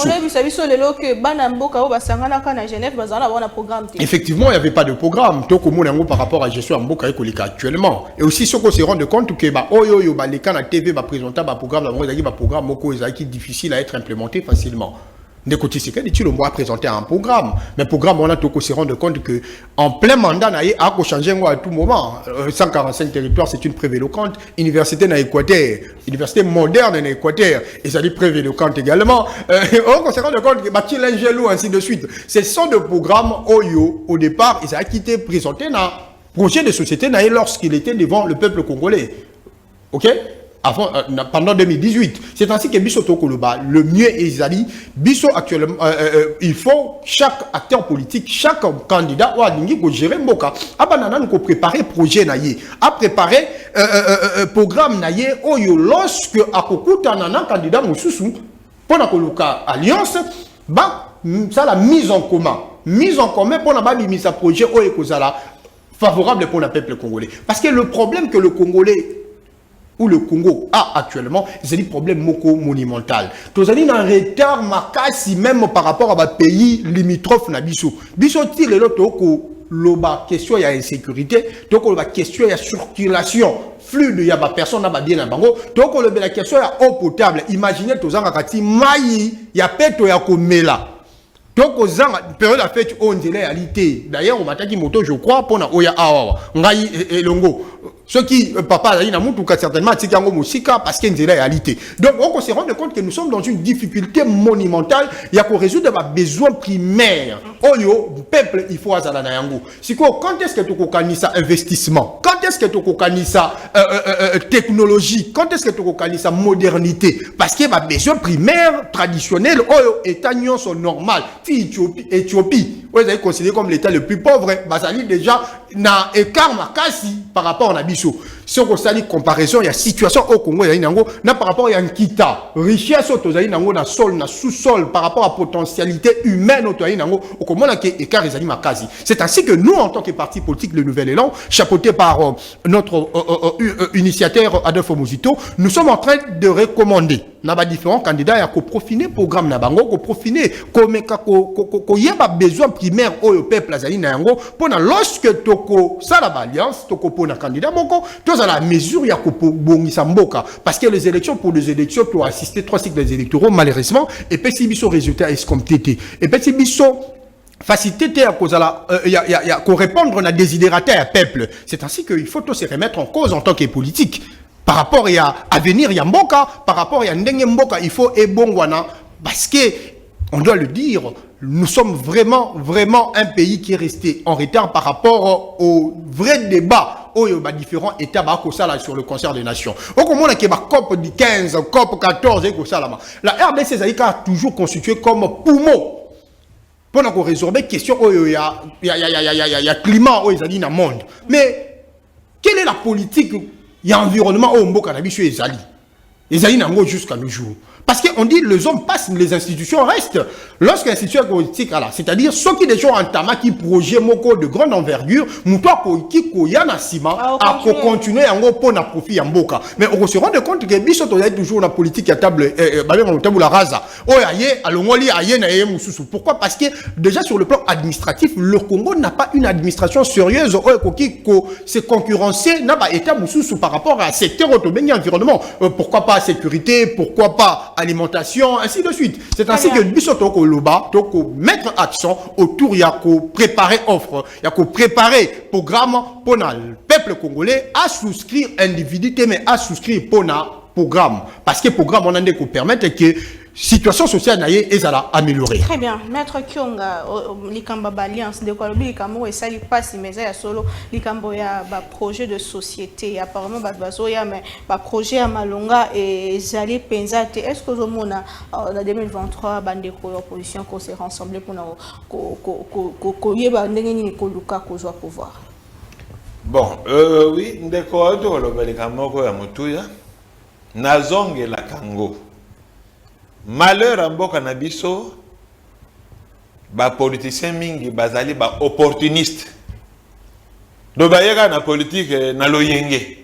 programme. Effectivement, il n'y avait pas de programme. Tout comme par rapport à la gestion de Mboka et Kolika actuellement. Et aussi, ce qu'on se rend compte que les canaux de TV va présenter un programme, un programme qui est difficile à être implémenté facilement. Ndeko Tshisekedi Tshilombo a présenté un programme, mais programme on a tout se rendre compte que en plein mandat naïe a changé à tout moment. 145 territoires c'est une prévélocante, université na Équateur, université moderne na Équateur, et ça dit prévélocante également. On se rend compte que bâti l'ingélo ainsi de suite. Ce sont des programmes Oyo au départ et ça a été présenté dans projet de société naïe lorsqu'il était devant le peuple congolais. OK? Avant, pendant 2018. C'est ainsi que Bisso Tokoloba, le mieux est Zali. Bisso actuellement, il faut chaque acteur politique, chaque candidat, ou à gérer Mboka. Abanana nous préparer projet naïe, à préparer programme naïe, oyo lorsque à Kokuta nana candidat Moussoussou, pour la Koluka Alliance, bah, ça la mise en commun. Mise en commun pour la mise à projet oyo Kozala, favorable pour le peuple congolais. Parce que le problème que le Congolais où le Congo a actuellement, c'est un problème monumental. Tous les un retard makasi même par rapport à un pays limitrophe na biso. Biso tire l'autre loba question ya insécurité, toko la question ya circulation, flux de yaba personne na ba bien na bango, toko la question ya eau potable. Imaginez tozanga kati mai ya peto ya komela. Donc, aux ans, période à fait, on dirait réalité. D'ailleurs, on m'a dit moto, je crois, pour na oya awa. Ngai et longo. Ce qui, papa, il y a certainement parce qu'il y a une réalité. Donc, on se rend compte que nous sommes dans une difficulté monumentale. Il y a qu'on résoudre des besoins primaires. Oh yo, peuple, il faut azala na yango. Si quand est-ce que tu connais ça investissement? Quand est-ce que tu connais ça technologie? Quand est-ce que tu connais ça modernité? Parce qu'il y a des besoins primaires traditionnels. Oh yo, état sont normal. Éthiopie, vous êtes considéré comme l'état le plus pauvre. Basali déjà na écart makasi par rapport à Nabiso. Si on constate comparaison, il y a situation au Congo, il y a par rapport à Nkita, richesse au na sol, na sous-sol, par rapport à potentialité humaine au Congo, écart les makasi. C'est ainsi que nous, en tant que parti politique, le Nouvel Élan, chapeauté par notre initiateur Adolphe Muzito, nous sommes en train de recommander na différents candidats à profiner programme na bango ko profiner ko yeba besoin primaire au peuple azali na yango pona lorsque toko sala alliance toko pona candidat moko tous à la mesure ya ko bongisa mboka parce que les élections pour les élections tu as assisté 3 cycles électoraux malheureusement et puis si biso résultat escompté et puis si biso facilité à cause qu'on répondre à désidérateur à peuple. C'est ainsi qu'il faut se remettre en cause en tant que politique. Par rapport à venir Yamboka, par rapport à Ndenge Mboka, il faut Ebongwana. Parce que, on doit le dire, nous sommes vraiment un pays qui est resté en retard par rapport au vrai débat. Différents États sur le concert des nations. Au moment où COP 15, COP 14, la RDC a toujours constitué comme poumon. Pour nous résoudre les questions, il y a climat dans le monde. Mais, quelle est la politique? Il y a environnement au Mboka Nabi sur Ezali. Ezali nango jusqu'à nos jours. Parce qu'on dit les hommes passent, les institutions restent. Lorsque l'institution politique, c'est-à-dire ceux qui déjà entament qui projet moko de grande envergure, moutoua qui koyana sima à continuer en gros pour na profit en Mboka. Mais on se rend compte que biso to toujours la politique à table la raza. Oh aye alongoli aye na ye mususu. Pourquoi? Parce que déjà sur le plan administratif, le Congo n'a pas une administration sérieuse qui se concurrencer n'a pas état mususu par rapport à secteur autobéni environnement. Pourquoi pas sécurité? Pourquoi pas alimentation, ainsi de suite. C'est ainsi que Bissotoko Loba, toko mettre action autour, il y a qu'au préparer offre, il y a qu'au préparer programme pour le peuple congolais à souscrire individualité, mais à souscrire pour le programme. Parce que le programme, on a dit qu'on permette que situation sociale naie est améliorée. Très bien. Maître Kyonga, l'Ikamba Alliance, de quoi l'Ikamba, et ça, il passe, mais il y a solo, l'Ikamba, il y a un projet de société, apparemment, il y a un projet à Malonga et Zali Penzate. Est-ce que vous avez en 2023, bande de opposition qu'on s'est rassemblés pour pouvoir? Bon, oui, d'accord, l'Ikamba, Nazong et la Kango. Malheur en Mboka na biso ba politicien mingi bazali ba opportuniste do bayeka na politique na loyenge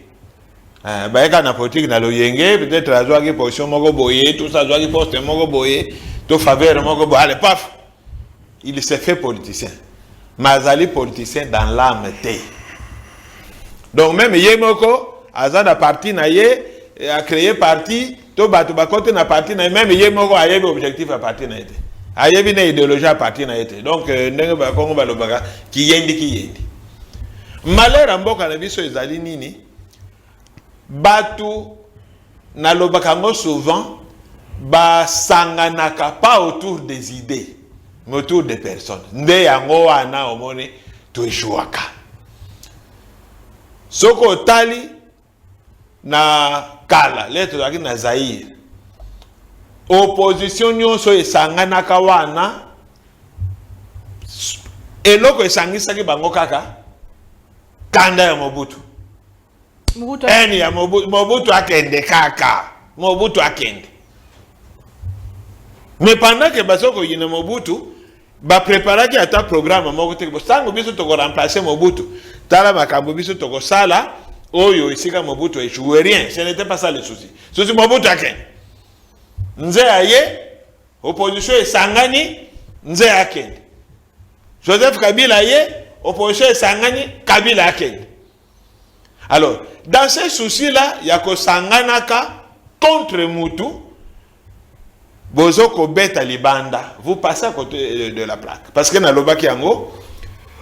bayeka na politique na loyenge peut-être azwaki position moko boye tout ça azwaki poste moko boye to faveur moko boye allez paf il s'est fait politicien mazali politicien dans l'âme te donc même yemoko azana parti na ye a créé parti to batu bakote na parti na même yemoko ayebi objectif à parti na été ayebi na idéologie à parti na été donc ndenge ba kongo ba lobaka ki yendi malheur mboka na biso ezali nini batu na lobaka ngo souvent ba sanganaka pas autour des idées mais autour des personnes nde yango wana omoni to échouaka soko tali na kala lettre na Zaïre opposition nyonso esanganaka wana eloko esangisaki bango kaka kanda ya Mobutu eni ya Mobutu akende kaka Mobutu akende mais pendant que basoko yina Mobutu ba préparaki ata programme moko te bosango biso to ko remplacer Mobutu tala makambo biso to ko sala oyo isika Mobutu échoué rien, ce n'était pas ça le souci. Souci Mobutu aken. Nze aye opposition esangani nze aken. Joseph Kabila aye opposition esangani Kabila aken. Alors, dans ces soucis-là, il y a que sanganaka contre Mutu bozoko beta libanda. Vous passez à côté de la plaque parce que na lobaki yango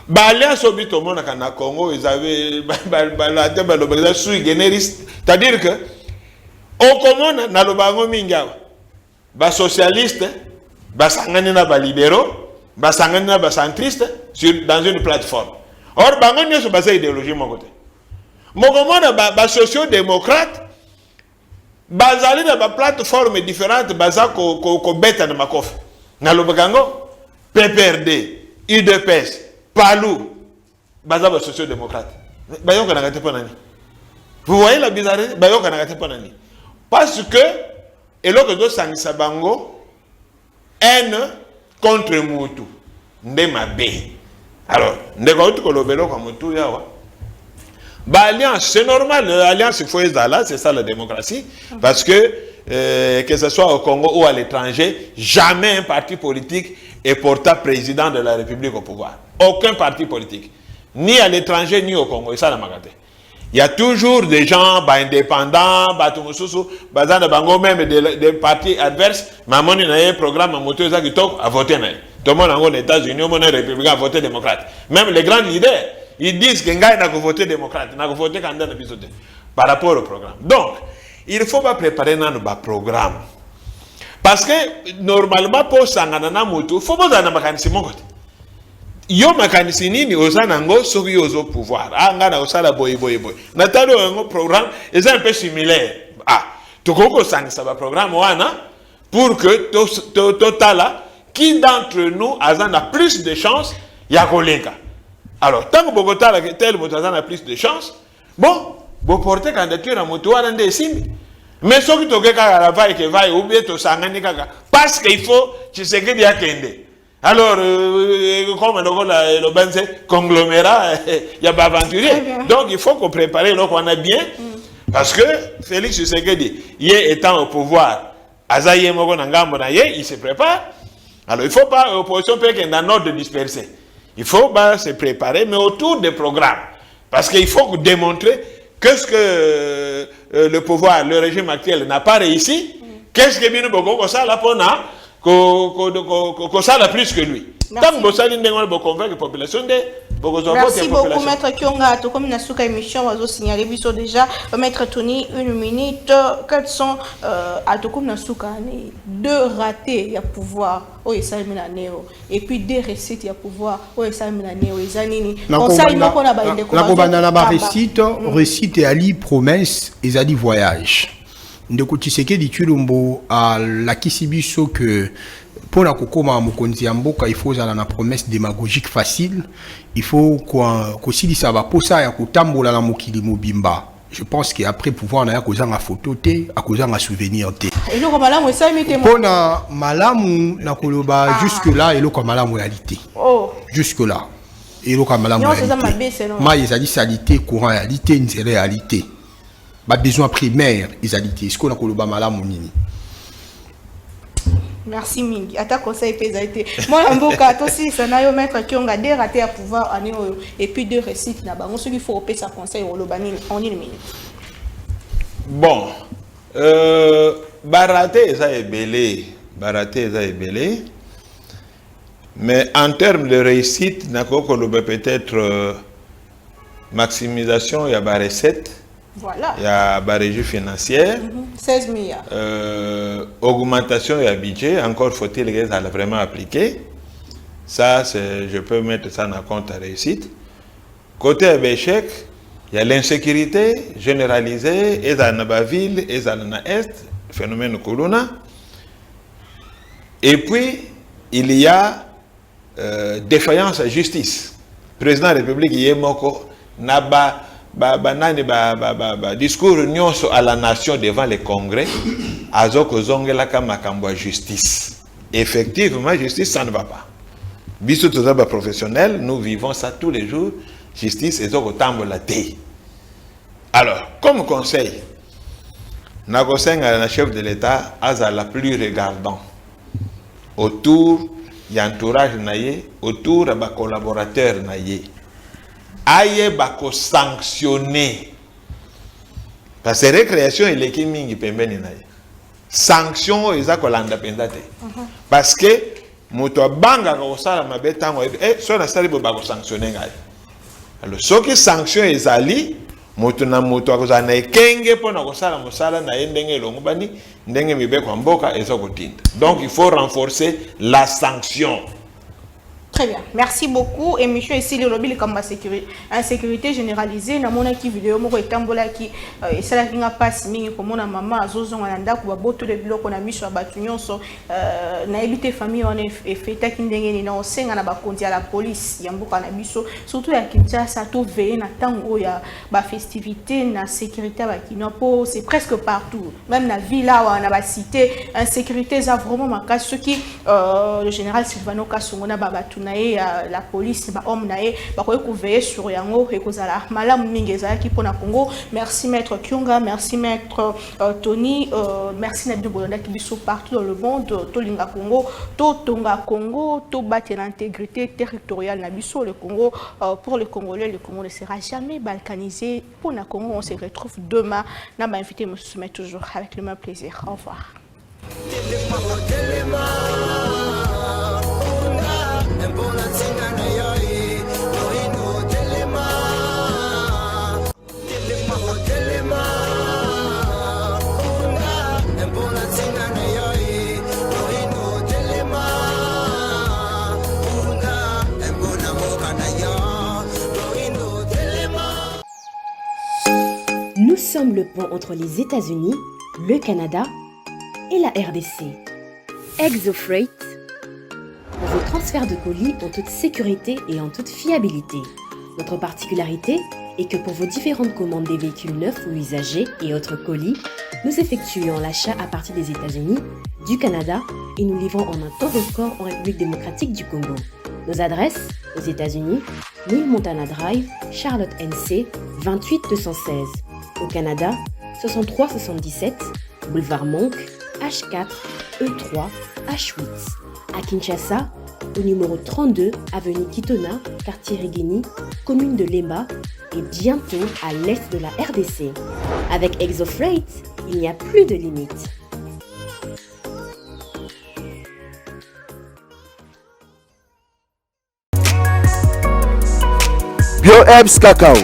L'alliance au but au monde na Congo, ils avaient la sui generis, c'est-à-dire que au commun na lobango mingawa, ba socialiste, ba sangani na ba libéraux, ba sangani na ba centriste dans une plateforme. Or bango nyoso ba idéologie mon côté. Mon commun ba socio-démocrate, ba zali na ba plateforme différente, ba za ko beta na makof. Na lobango PPRD, UDPS, Palou, Bazaba socio-démocrate. Vous voyez la bizarrerie? Parce que, et là que nous sommes bango, haine contre Moutou. Ndemabe. Alors, ndeko ko lobelo comme Moutou yawa. Alliance, c'est normal, l'alliance il faut là, c'est ça la démocratie. Parce que ce soit au Congo ou à l'étranger, jamais un parti politique est porté président de la République au pouvoir. Aucun parti politique. Ni à l'étranger, ni au Congo. Et ça, la magate. Il y a toujours des gens indépendants, même des partis adverses. Maman, il y a un programme à moto à voter. Tout le monde en États-Unis, au monde républicain, a voté démocrate. Même les grands leaders, ils disent que n'a pas voté démocrate, n'a pas voté candidat par rapport au programme. Donc, il ne faut pas préparer notre programme. Parce que normalement, pour Sanganana Moto, il faut pas avoir un mécanisme. Yo mécanisme nini osanango soki ozo pouvoir. Ah, ngana osala boy. Natalo un programme est un peu similaire. Ah, tu comprends ça va programme wana pour que totala qui d'entre nous a plus de chance ya kolenga. Alors, tant que Bogota tel Bogota a plus de chance, bon, vous portez candidature à moto wana nde simbi. Mais ce qui te kaka va que va ou bien to sangani kaka parce qu'il faut tu sais que dia kende. Alors comme le benze conglomérat il y a pas aventurier. Donc il faut qu'on prépare donc on a bien parce que Félix Tshisekedi étant au pouvoir azaye moko na ngambo na ye il se prépare. Alors il faut pas opposition peut qu'il y ait un ordre dispersé. Il faut pas se préparer mais autour des programmes parce qu'il faut démontrer qu'est-ce que le pouvoir, le régime actuel n'a pas réussi. Qu'est-ce que bien beaucoup ça la pona que ça la plus que lui. Tant que ça ne convaincre la population de merci beaucoup Maître Kionga. Tout comme Nasuka émission va signaler biso déjà Maître Tony 1 minute. Quels sont à tout comme Nasuka deux ratés à pouvoir au Esamina Neo et puis deux réussites à pouvoir au Esamina Neo Ezanini. On sait il qu'on a ba inde ko réussite et ali promesse et ali voyage. Ndeko Tshisekedi Tshilombo à la kisibiso que pour la kokoma mokonzi ya mboka il faut zala na promesse démagogique facile, il faut qu'on silisa ba posa ya kotambola na mokili mobimba. Je pense qu'après pouvoir na ya kozanga photo te, akozanga souvenir te. Et nous comme malamu ça imite pour na malamu na koloba jusque là et loko malamu réalité. Oh. Jusque là. Et loko malamu réalité. Ma yezali salité courant réalité une réalité. Ba besoin primaire réalité. Est-ce qu'on a koloba malamu nini? Merci Mingi. Ata conseil pézalité. Moi, Mboka, aussi, ça n'a eu Maître Kionga des ratés à pouvoir et puis deux récits là-bas. On se dit qu'il faut payer sa conseil au Lobani en une minute. Bon. Baraté, ça est belé. Baraté, ça est belé. Mais en termes de réussite, peut-être maximisation, il y a des recettes. Voilà. Il y a des régies financières. 16 milliards. Augmentation et budget. Encore faut-il que ça soit vraiment appliqué. Ça, je peux mettre ça dans compte à réussite. Côté échec, il y a l'insécurité généralisée. Et dans la ville, et dans l'Est, phénomène Kuluna. Et puis, il y a défaillance à justice. Le président de la République, Yemoko, Naba. Discours à la nation devant les congrès, azoko zongelaka makambo justice. Effectivement, justice, ça ne va pas. Bisous tous les professionnels, nous vivons ça tous les jours. Justice est au tambo la thé. Alors, comme conseil, Nagoseng à la chef de l'État, a la plus regardant autour, il y a entourage naïe, autour de mes collaborateurs naïe. Aïe bako sanctionner parce que récréation il est qui mingi pembeni naïe sanction ils a kolanda pendate parce que moto abangaka kosala mabe ntango so nasali bo bakosanctionne ngai. Alors soki sanction ezali moto na moto akozala na ekenge mpona kosala mosala na ye ndenge elongo bani ndenge mibeko ya mboka eza kotinda. Donc il faut renforcer la sanction. Très bien, merci beaucoup. Émission ici, le lobby, comme insécurité généralisée, na mona ki vidéo moko etambola ki et ça qui n'a pas signé comme na maman azozon ananda ko baboto de biloko na miso batunyon so na éviter famille on est fait ki ndenge ni na osenga na bakondi à la police ya mboka na biso surtout ya Kinshasa to veiller na tango ya ba festivité na sécurité ba kinopo c'est presque partout même na villa ou na ba cité insécurité ça vraiment makas ce qui le général Silvano Kasongo na babatu la police ba homme nae ba ko veiller sur yango et kozala malamu mingeza ki pona Congo. Merci maître Kyunga, merci maître Tony, merci Nabi Bolonda qui biso partout dans le monde to linga Congo, to tonga Congo, to battre l'intégrité territoriale na biso le Congo pour les Congolais, le Congo ne sera jamais balkanisé. Pour na Congo, on se retrouve demain. Na ba invité me soumet toujours avec le même plaisir. Au revoir. Nous sommes le pont entre les États-Unis, le Canada et la RDC. ExoFreight, pour vos transferts de colis en toute sécurité et en toute fiabilité. Notre particularité est que pour vos différentes commandes des véhicules neufs ou usagés et autres colis, nous effectuons l'achat à partir des États-Unis, du Canada et nous livrons en un temps record en République démocratique du Congo. Nos adresses aux États-Unis, 1000 Montana Drive, Charlotte NC, 28216. Au Canada, 6377, Boulevard Monk, H4, E3, H8. À Kinshasa, au numéro 32, avenue Kitona, quartier Rigini, commune de Lemba et bientôt à l'est de la RDC. Avec ExoFreight, il n'y a plus de limites. BioHerbs Cacao.